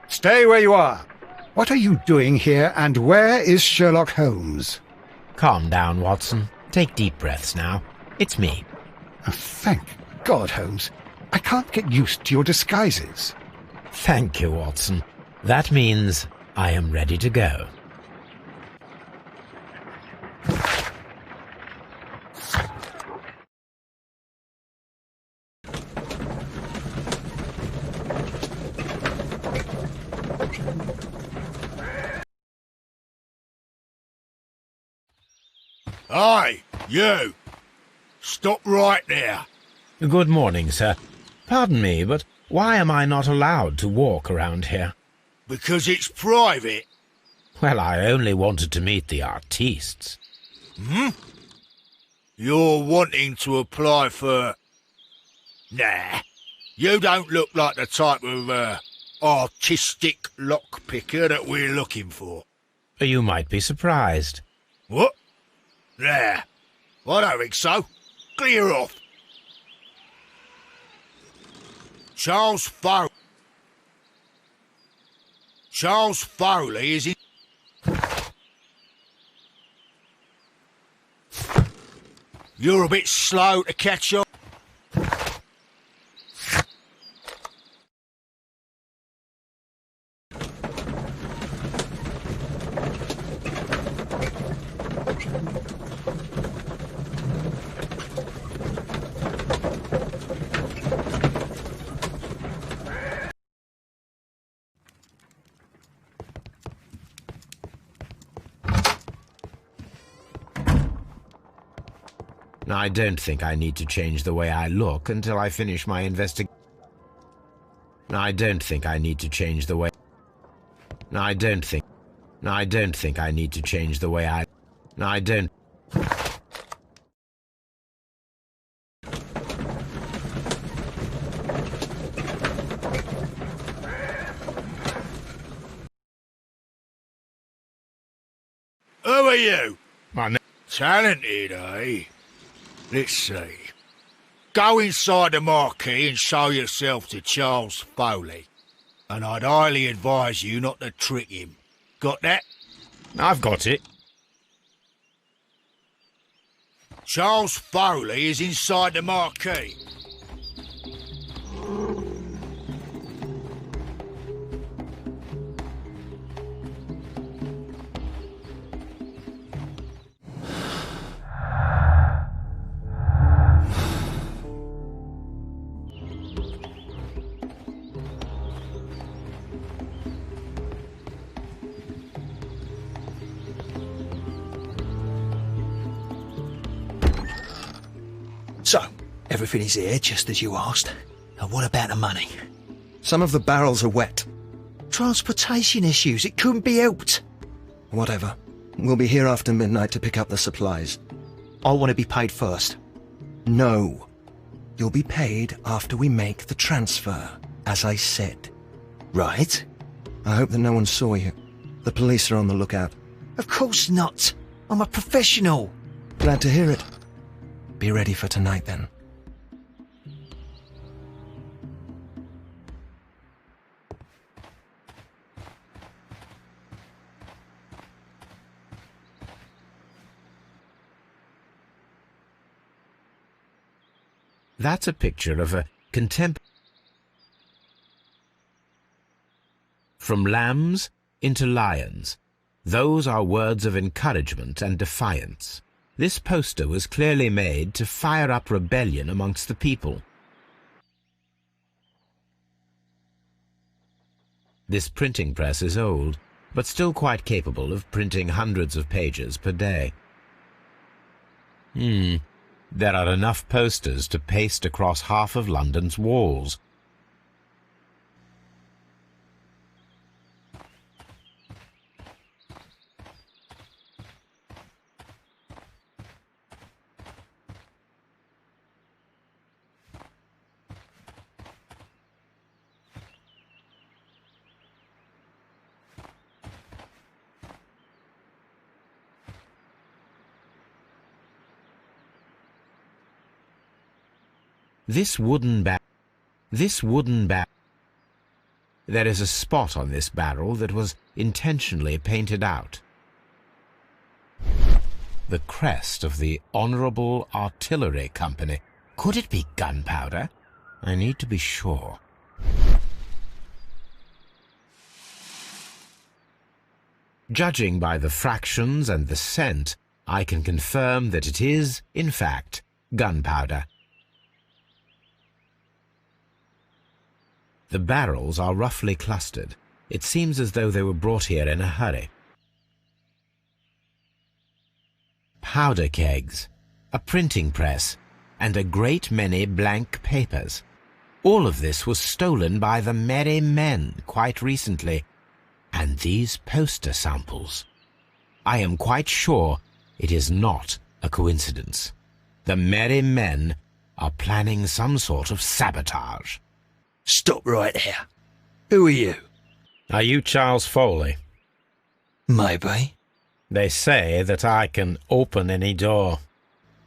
Stay where you are. What are you doing here, and where is Sherlock Holmes? Calm down, Watson. Take deep breaths now. It's me. Oh, thank God, Holmes. I can't get used to your disguises. Thank you, Watson. That means I am ready to go. Aye, you! Stop right there. Good morning, sir. Pardon me, but why am I not allowed to walk around here? Because it's private. Well, I only wanted to meet the artistes. You're wanting to apply for... Nah, you don't look like the type of, artistic lockpicker that we're looking for. You might be surprised. What? Nah, I don't think so. Clear off. Charles Foley is in... You're a bit slow to catch on. I don't think I need to change the way I look until I finish my investigation. I don't think I need to change the way... I don't think I need to change the way I don't... Who are you? My name... Talented, eh? Let's see. Go inside the marquee and show yourself to Charles Foley. And I'd highly advise you not to trick him. Got that? I've got it. Charles Foley is inside the marquee. So, everything is here, just as you asked. And what about the money? Some of the barrels are wet. Transportation issues, it couldn't be helped. Whatever. We'll be here after midnight to pick up the supplies. I want to be paid first. No. You'll be paid after we make the transfer, as I said. Right? I hope that no one saw you. The police are on the lookout. Of course not. I'm a professional. Glad to hear it. Be ready for tonight, then. That's a picture of a From lambs into lions. Those are words of encouragement and defiance. This poster was clearly made to fire up rebellion amongst the people. This printing press is old, but still quite capable of printing hundreds of pages per day. There are enough posters to paste across half of London's walls. This wooden barrel. There is a spot on this barrel that was intentionally painted out. The crest of the Honourable Artillery Company. Could it be gunpowder? I need to be sure. Judging by the fractions and the scent, I can confirm that it is, in fact, gunpowder. The barrels are roughly clustered. It seems as though they were brought here in a hurry. Powder kegs, a printing press, and a great many blank papers. All of this was stolen by the Merry Men quite recently. And these poster samples. I am quite sure it is not a coincidence. The Merry Men are planning some sort of sabotage. Stop right there. Who are you? Are you Charles Foley? Maybe. They say that I can open any door.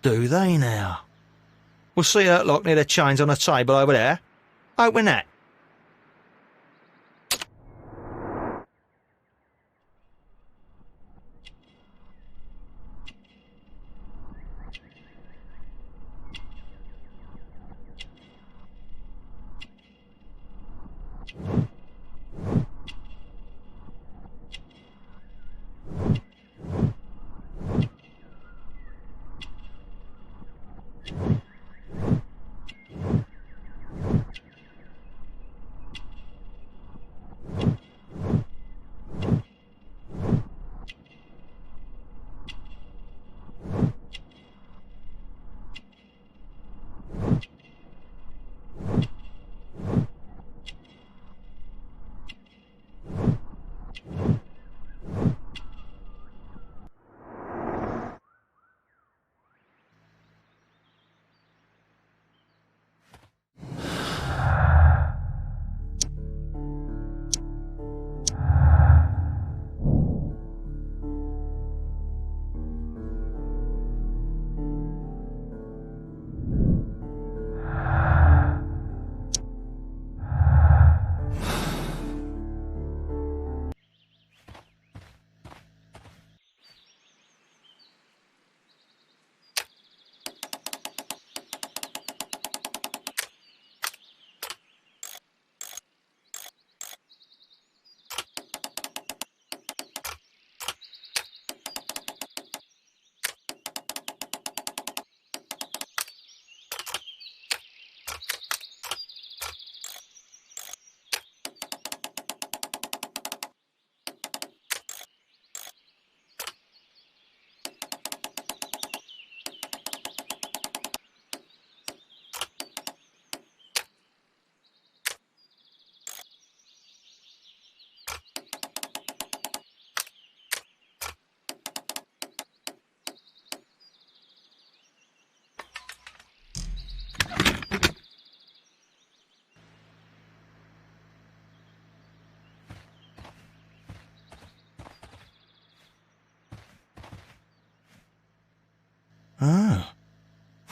Do they now? We'll see that lock near the chains on the table over there. Open that.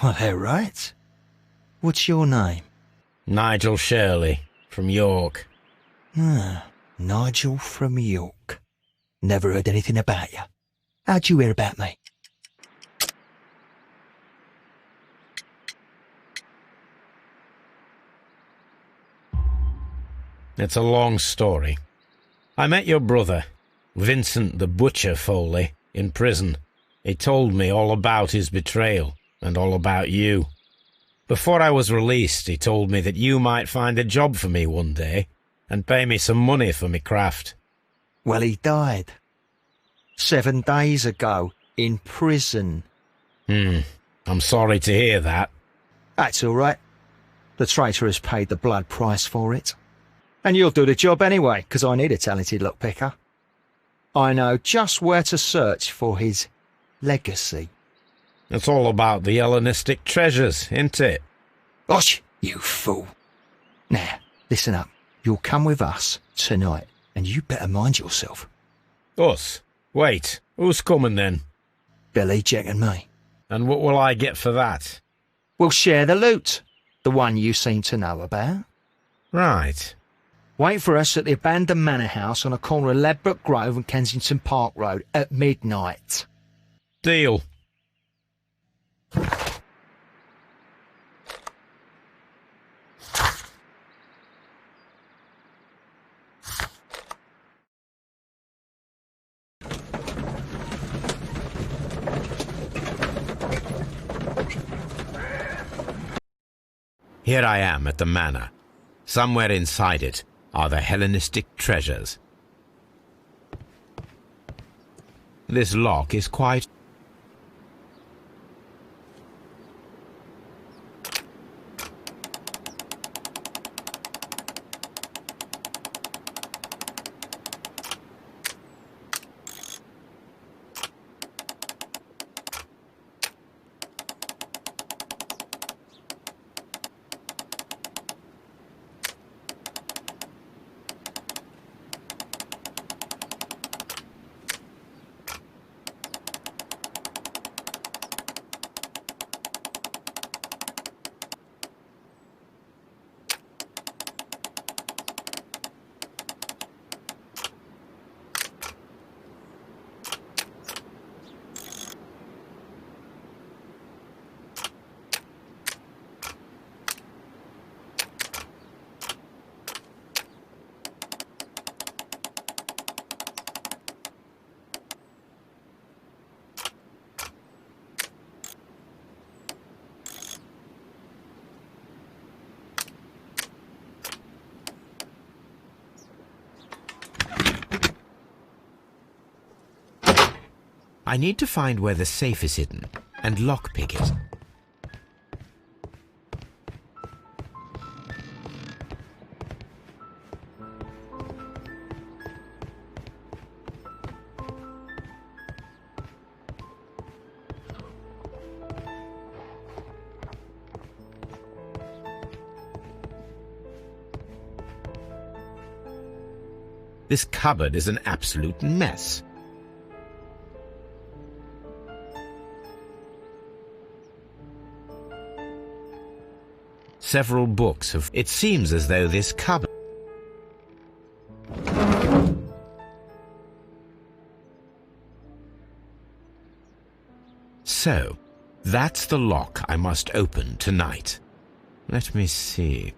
Well, they're right. What's your name? Nigel Shirley, from York. Ah, Nigel from York. Never heard anything about you. How'd you hear about me? It's a long story. I met your brother, Vincent the Butcher Foley, in prison. He told me all about his betrayal and all about you. Before I was released, he told me that you might find a job for me one day and pay me some money for me craft. Well, he died. 7 days ago, in prison. I'm sorry to hear that. That's all right. The traitor has paid the blood price for it. And you'll do the job anyway, 'cause I need a talented lockpicker. I know just where to search for his legacy. It's all about the Hellenistic treasures, isn't it? Osh, you fool. Now, listen up. You'll come with us tonight, and you better mind yourself. Us? Wait, who's coming then? Billy, Jack and me. And what will I get for that? We'll share the loot. The one you seem to know about. Right. Wait for us at the abandoned manor house on the corner of Ladbroke Grove and Kensington Park Road at midnight. Deal. Here I am at the manor. Somewhere inside it are the Hellenistic treasures. This lock is quite... I need to find where the safe is hidden and lockpick it. This cupboard is an absolute mess. Several books have... It seems as though this cupboard... So, that's the lock I must open tonight. Let me see...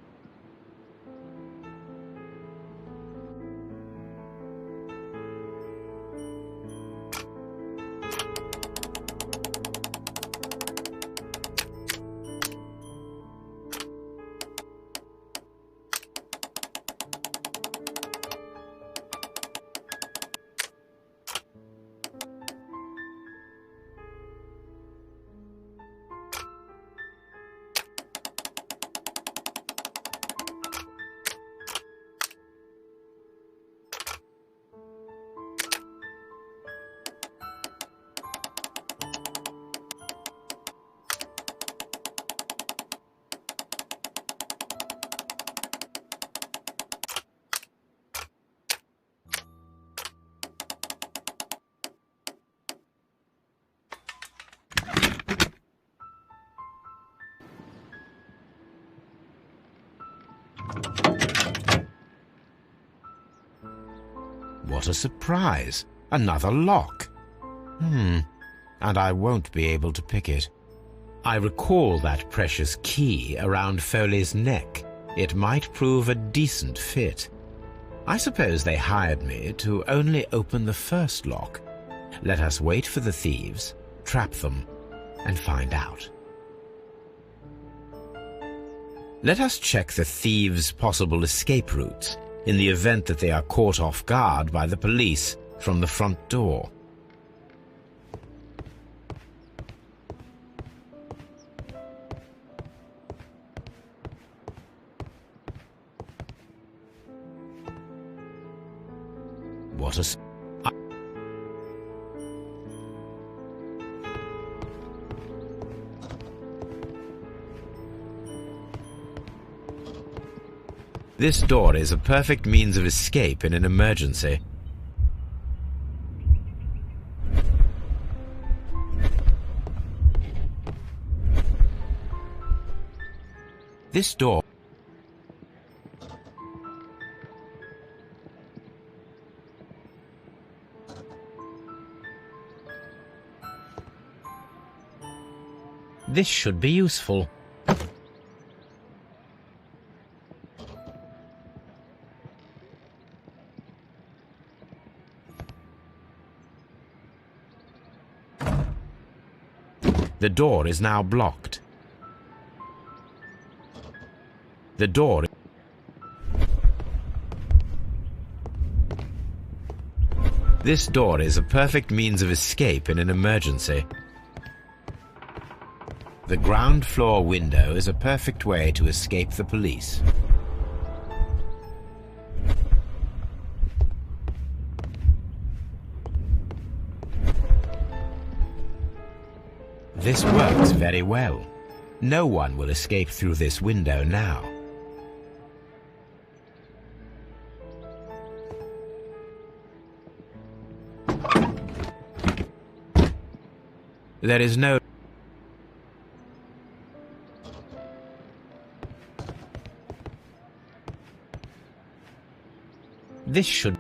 What a surprise! Another lock. And I won't be able to pick it. I recall that precious key around Foley's neck. It might prove a decent fit. I suppose they hired me to only open the first lock. Let us wait for the thieves, trap them, and find out. Let us check the thieves' possible escape routes in the event that they are caught off guard by the police from the front door. What a... This door is a perfect means of escape in an emergency. This door... This should be useful. The door is now blocked. The door... This door is a perfect means of escape in an emergency. The ground floor window is a perfect way to escape the police. This works very well. No one will escape through this window now. There is no... This should...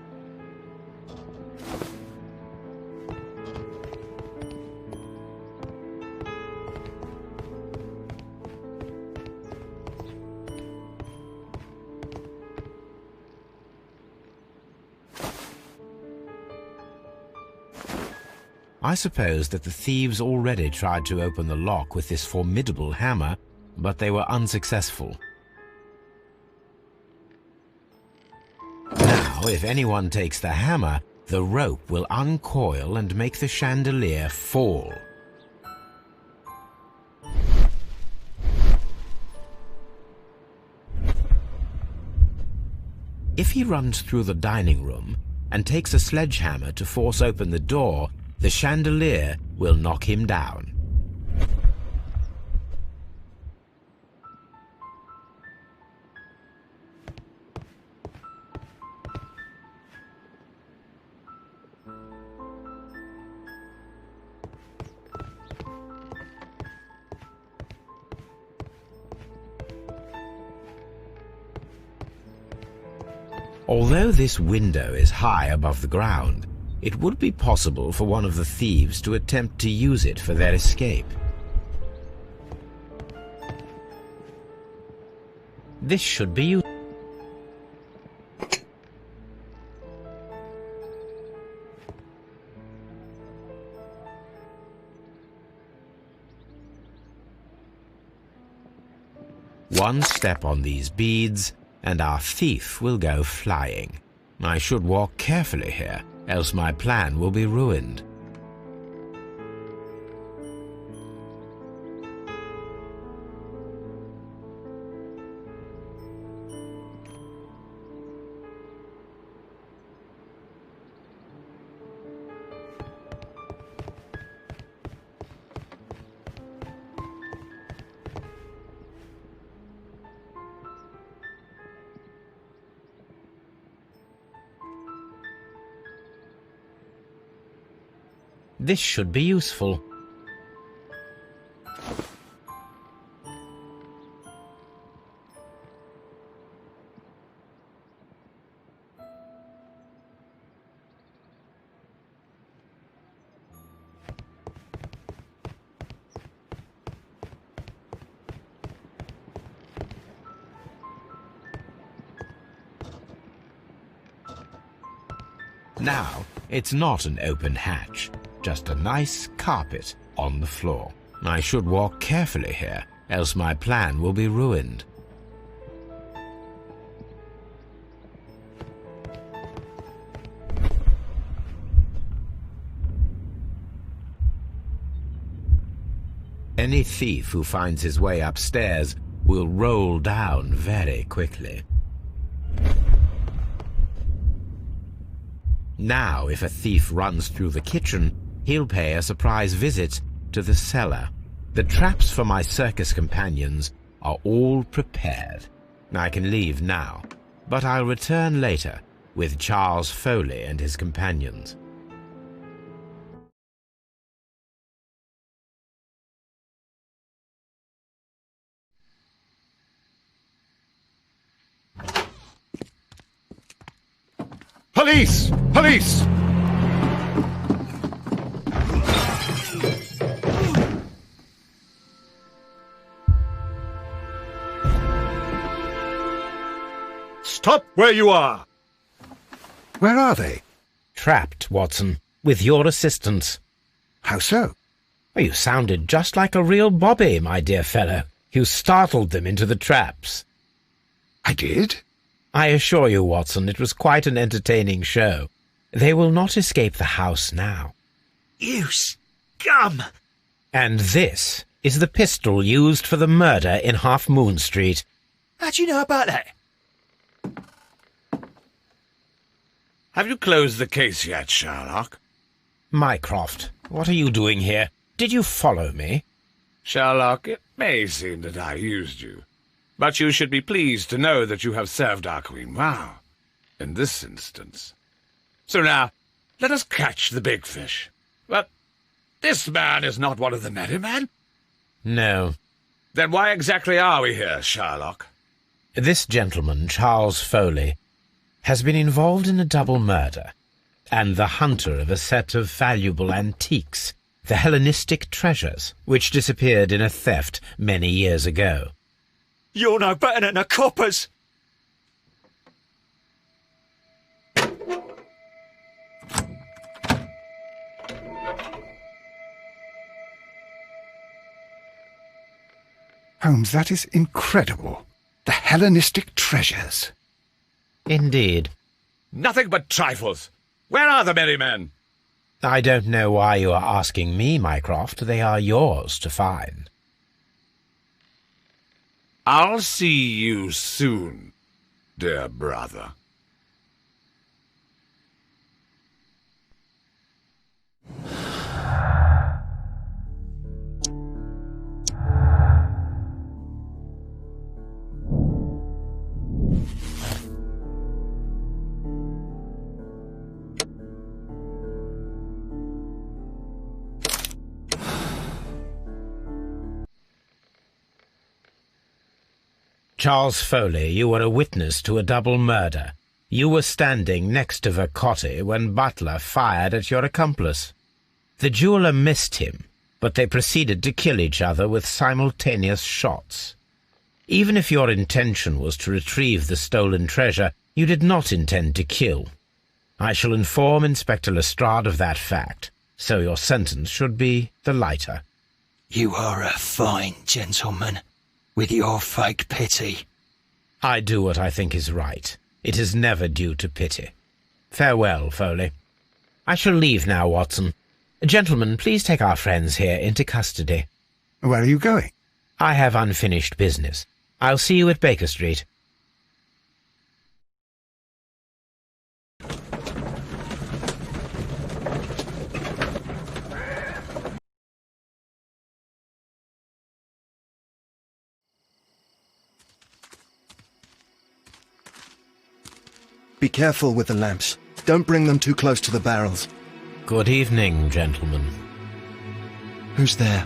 I suppose that the thieves already tried to open the lock with this formidable hammer, but they were unsuccessful. Now, if anyone takes the hammer, the rope will uncoil and make the chandelier fall. If he runs through the dining room and takes a sledgehammer to force open the door, the chandelier will knock him down. Although this window is high above the ground, it would be possible for one of the thieves to attempt to use it for their escape. This should be used. One step on these beads, and our thief will go flying. I should walk carefully here, else my plan will be ruined. This should be useful. Now, it's not an open hatch, just a nice carpet on the floor. I should walk carefully here, else my plan will be ruined. Any thief who finds his way upstairs will roll down very quickly. Now, if a thief runs through the kitchen, he'll pay a surprise visit to the cellar. The traps for my circus companions are all prepared. I can leave now, but I'll return later with Charles Foley and his companions. Police! Police! Stop where you are! Where are they? Trapped, Watson, with your assistance. How so? Oh, you sounded just like a real bobby, my dear fellow. You startled them into the traps. I did? I assure you, Watson, it was quite an entertaining show. They will not escape the house now. You scum! And this is the pistol used for the murder in Half Moon Street. How'd you know about that? Have you closed the case yet, Sherlock? Mycroft, what are you doing here? Did you follow me? Sherlock, it may seem that I used you, but you should be pleased to know that you have served our Queen well, in this instance. So now, let us catch the big fish. But this man is not one of the merry men? No. Then why exactly are we here, Sherlock? This gentleman, Charles Foley, has been involved in a double murder, and the hunter of a set of valuable antiques, the Hellenistic treasures, which disappeared in a theft many years ago. You're no better than the coppers! Holmes, that is incredible. The Hellenistic treasures. Indeed. Nothing but trifles. Where are the merry men? I don't know why you are asking me, Mycroft. They are yours to find. I'll see you soon, dear brother. Charles Foley, you were a witness to a double murder. You were standing next to Vercotti when Butler fired at your accomplice. The jeweller missed him, but they proceeded to kill each other with simultaneous shots. Even if your intention was to retrieve the stolen treasure, you did not intend to kill. I shall inform Inspector Lestrade of that fact, so your sentence should be the lighter. You are a fine gentleman, with your fake pity. I do what I think is right. It is never due to pity. Farewell, Foley. I shall leave now, Watson. Gentlemen, please take our friends here into custody. Where are you going? I have unfinished business. I'll see you at Baker Street. Be careful with the lamps. Don't bring them too close to the barrels. Good evening, gentlemen. Who's there?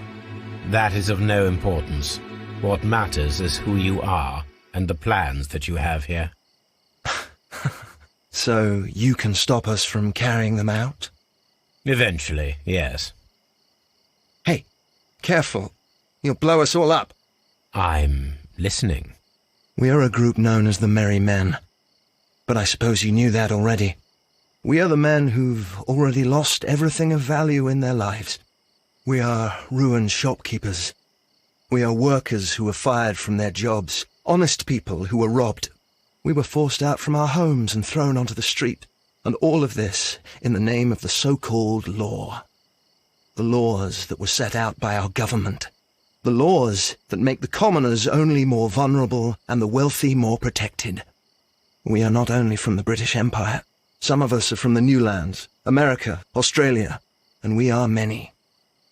That is of no importance. What matters is who you are and the plans that you have here. So you can stop us from carrying them out? Eventually, yes. Hey, careful. You'll blow us all up. I'm listening. We are a group known as the Merry Men. But I suppose you knew that already. We are the men who've already lost everything of value in their lives. We are ruined shopkeepers. We are workers who were fired from their jobs, honest people who were robbed. We were forced out from our homes and thrown onto the street, and all of this in the name of the so-called law. The laws that were set out by our government. The laws that make the commoners only more vulnerable and the wealthy more protected. We are not only from the British Empire. Some of us are from the New Lands, America, Australia, and we are many.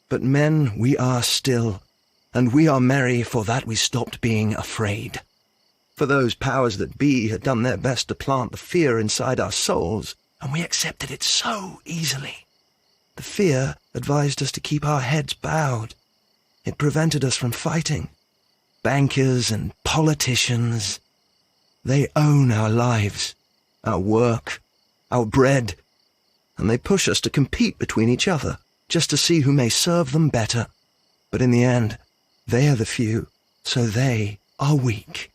But men we are still, and we are merry for that we stopped being afraid. For those powers that be had done their best to plant the fear inside our souls, and we accepted it so easily. The fear advised us to keep our heads bowed. It prevented us from fighting. Bankers and politicians, they own our lives, our work, our bread, and they push us to compete between each other, just to see who may serve them better. But in the end, they are the few, so they are weak.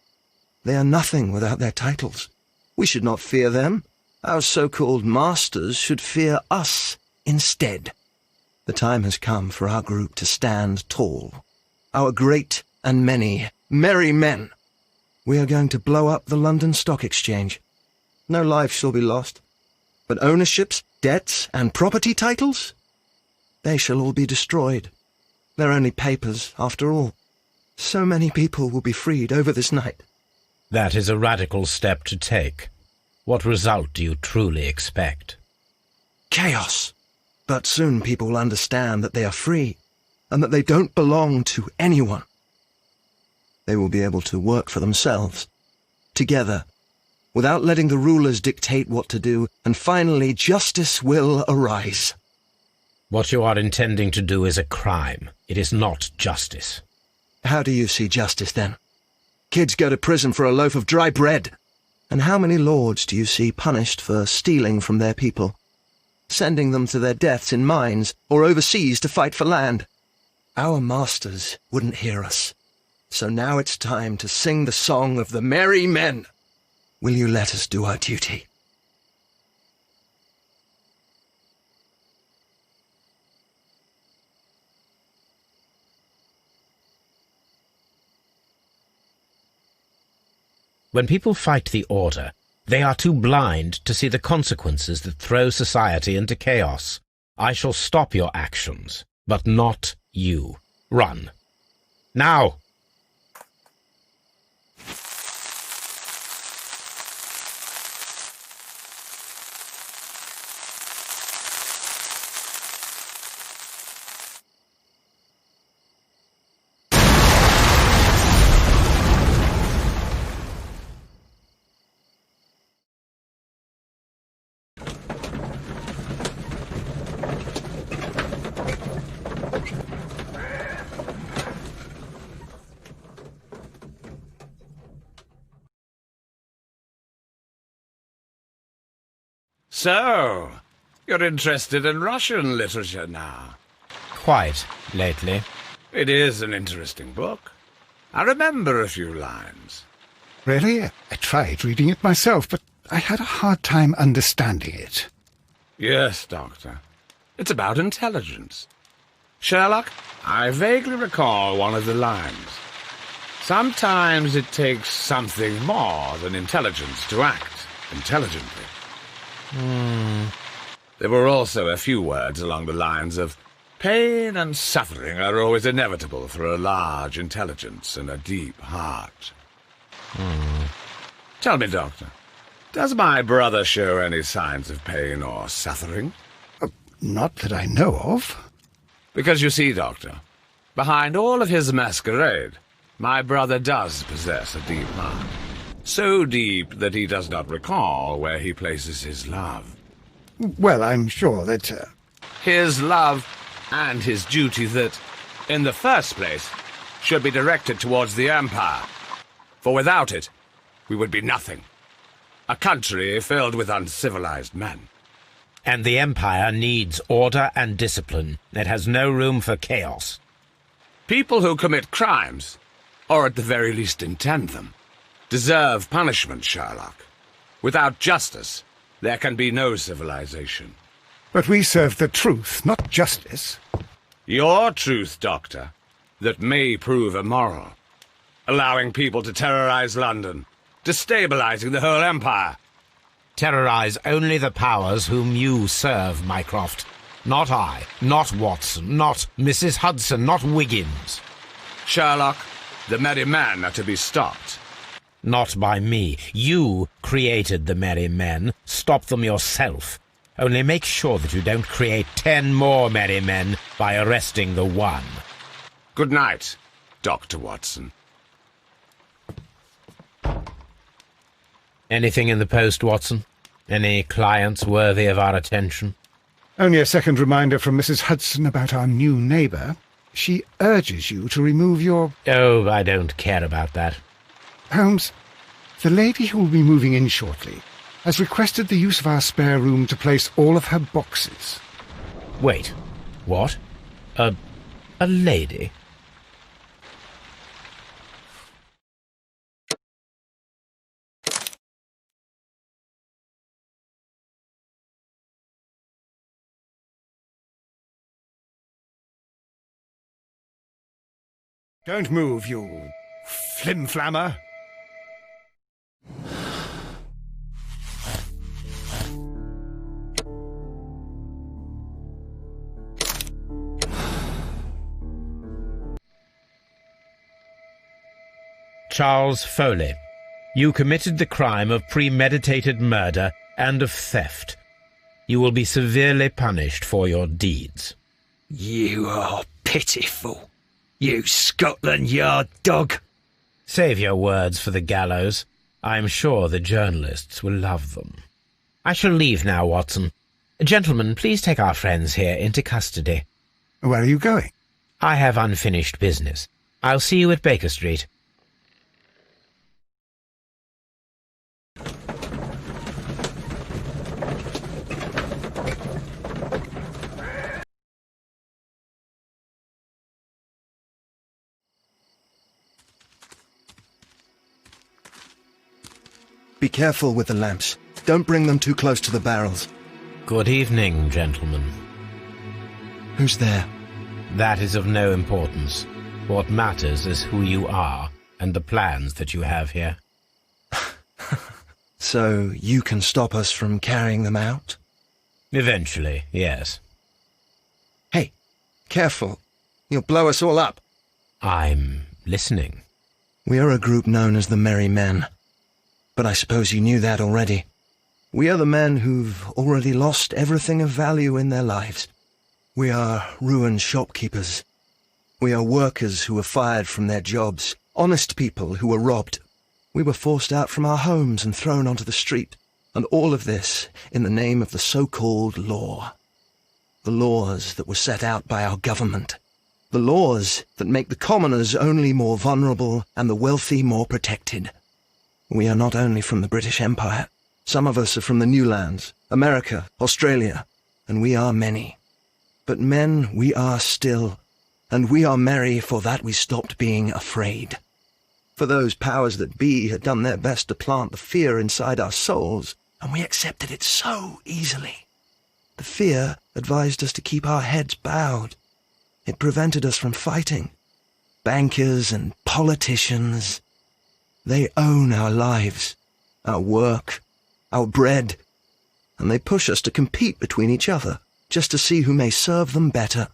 They are nothing without their titles. We should not fear them. Our so-called masters should fear us instead. The time has come for our group to stand tall. Our great and many merry men. We are going to blow up the London Stock Exchange. No life shall be lost. But ownerships, debts, and property titles? They shall all be destroyed. They're only papers, after all. So many people will be freed over this night. That is a radical step to take. What result do you truly expect? Chaos. But soon people will understand that they are free, and that they don't belong to anyone. They will be able to work for themselves, together, without letting the rulers dictate what to do, and finally justice will arise. What you are intending to do is a crime. It is not justice. How do you see justice, then? Kids go to prison for a loaf of dry bread. And how many lords do you see punished for stealing from their people, sending them to their deaths in mines or overseas to fight for land? Our masters wouldn't hear us. So now it's time to sing the song of the merry men. Will you let us do our duty? When people fight the order, they are too blind to see the consequences that throw society into chaos. I shall stop your actions, but not you. Run. Now! So, you're interested in Russian literature now? Quite, lately. It is an interesting book. I remember a few lines. Really? I tried reading it myself, but I had a hard time understanding it. Yes, Doctor. It's about intelligence. Sherlock, I vaguely recall one of the lines. Sometimes it takes something more than intelligence to act intelligently. There were also a few words along the lines of, pain and suffering are always inevitable for a large intelligence and a deep heart. Tell me, Doctor, does my brother show any signs of pain or suffering? Not that I know of. Because you see, Doctor, behind all of his masquerade, my brother does possess a deep heart. So deep that he does not recall where he places his love. Well, I'm sure that... His love and his duty that, in the first place, should be directed towards the Empire. For without it, we would be nothing. A country filled with uncivilized men. And the Empire needs order and discipline. It has no room for chaos. People who commit crimes, or at the very least intend them, deserve punishment, Sherlock. Without justice, there can be no civilization. But we serve the truth, not justice. Your truth, Doctor, that may prove immoral. Allowing people to terrorize London, destabilizing the whole empire. Terrorize only the powers whom you serve, Mycroft. Not I, not Watson, not Mrs. Hudson, not Wiggins. Sherlock, the merry men are to be stopped. Not by me. You created the merry men. Stop them yourself. Only make sure that you don't create 10 more merry men by arresting the one. Good night, Dr. Watson. Anything in the post, Watson? Any clients worthy of our attention? Only a second reminder from Mrs. Hudson about our new neighbour. She urges you to remove your... Oh, I don't care about that. Holmes, the lady who will be moving in shortly has requested the use of our spare room to place all of her boxes. Wait, what? A lady? Don't move, you flim-flammer. Charles Foley, you committed the crime of premeditated murder and of theft. You will be severely punished for your deeds. You are pitiful, you Scotland Yard dog. Save your words for the gallows. I'm sure the journalists will love them. I shall leave now, Watson. Gentlemen, please take our friends here into custody. Where are you going? I have unfinished business. I'll see you at Baker Street. Be careful with the lamps. Don't bring them too close to the barrels. Good evening, gentlemen. Who's there? That is of no importance. What matters is who you are and the plans that you have here. So you can stop us from carrying them out? Eventually, yes. Hey, careful. You'll blow us all up. I'm listening. We are a group known as the Merry Men. But I suppose you knew that already. We are the men who've already lost everything of value in their lives. We are ruined shopkeepers. We are workers who were fired from their jobs, honest people who were robbed. We were forced out from our homes and thrown onto the street, and all of this in the name of the so-called law. The laws that were set out by our government. The laws that make the commoners only more vulnerable and the wealthy more protected. We are not only from the British Empire. Some of us are from the New Lands, America, Australia, and we are many. But men we are still, and we are merry for that we stopped being afraid. For those powers that be had done their best to plant the fear inside our souls, and we accepted it so easily. The fear advised us to keep our heads bowed. It prevented us from fighting. Bankers and politicians... They own our lives, our work, our bread, and they push us to compete between each other, just to see who may serve them better.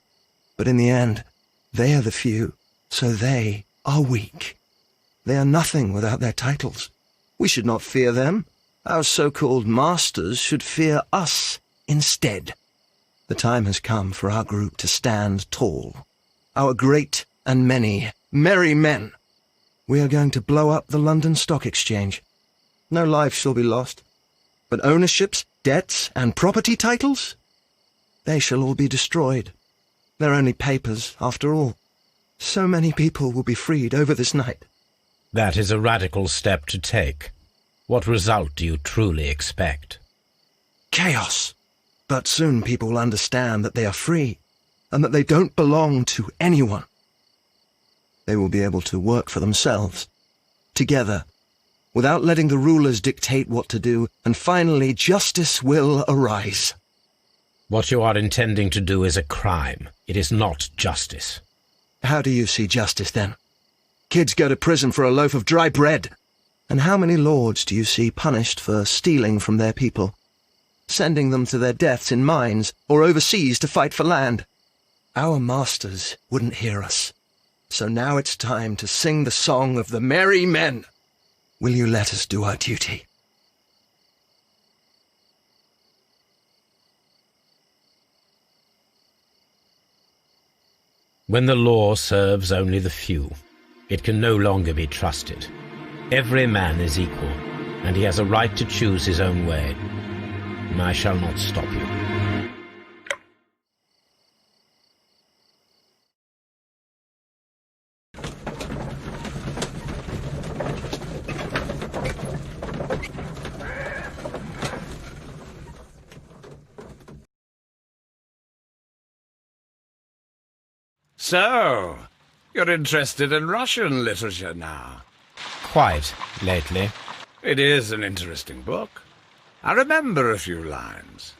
But in the end, they are the few, so they are weak. They are nothing without their titles. We should not fear them. Our so-called masters should fear us instead. The time has come for our group to stand tall. Our great and many merry men. We are going to blow up the London Stock Exchange. No lives shall be lost. But ownerships, debts, and property titles? They shall all be destroyed. They're only papers, after all. So many people will be freed over this night. That is a radical step to take. What result do you truly expect? Chaos. But soon people will understand that they are free, and that they don't belong to anyone. They will be able to work for themselves, together, without letting the rulers dictate what to do, and finally justice will arise. What you are intending to do is a crime. It is not justice. How do you see justice, then? Kids go to prison for a loaf of dry bread. And how many lords do you see punished for stealing from their people, sending them to their deaths in mines or overseas to fight for land? Our masters wouldn't hear us. So now it's time to sing the song of the merry men. Will you let us do our duty? When the law serves only the few, it can no longer be trusted. Every man is equal, and he has a right to choose his own way. I shall not stop you. So, you're interested in Russian literature now? Quite, lately. It is an interesting book. I remember a few lines.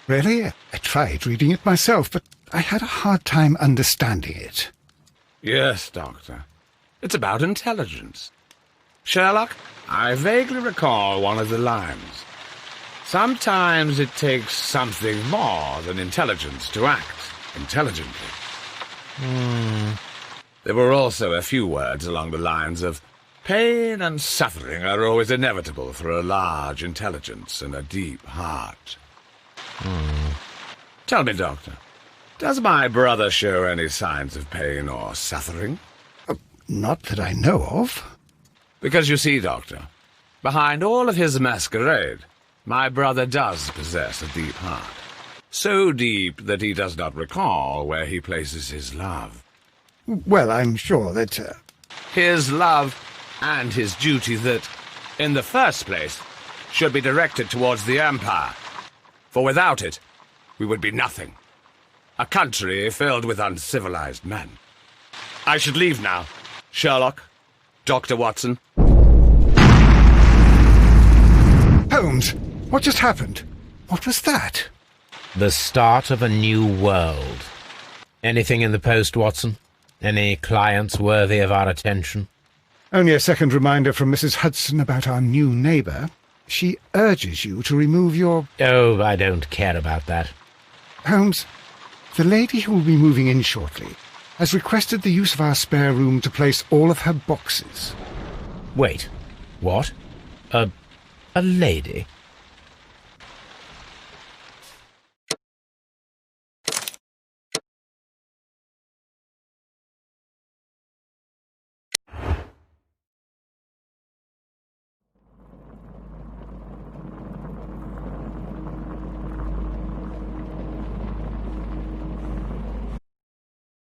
Really? I tried reading it myself, but I had a hard time understanding it. Yes, Doctor. It's about intelligence. Sherlock, I vaguely recall one of the lines. Sometimes it takes something more than intelligence to act intelligently. There were also a few words along the lines of pain and suffering are always inevitable for a large intelligence and a deep heart. Tell me, Doctor, does my brother show any signs of pain or suffering? Not that I know of. Because you see, Doctor, behind all of his masquerade, my brother does possess a deep heart. So deep that he does not recall where he places his love. Well, I'm sure that... His love and his duty that, in the first place, should be directed towards the Empire. For without it, we would be nothing. A country filled with uncivilized men. I should leave now. Sherlock, Dr. Watson. Holmes, what just happened? What was that? The start of a new world. Anything in the post, Watson? Any clients worthy of our attention? Only a second reminder from Mrs. Hudson about our new neighbour. She urges you to remove your... Oh, I don't care about that. Holmes, the lady who will be moving in shortly has requested the use of our spare room to place all of her boxes. Wait, what? A lady?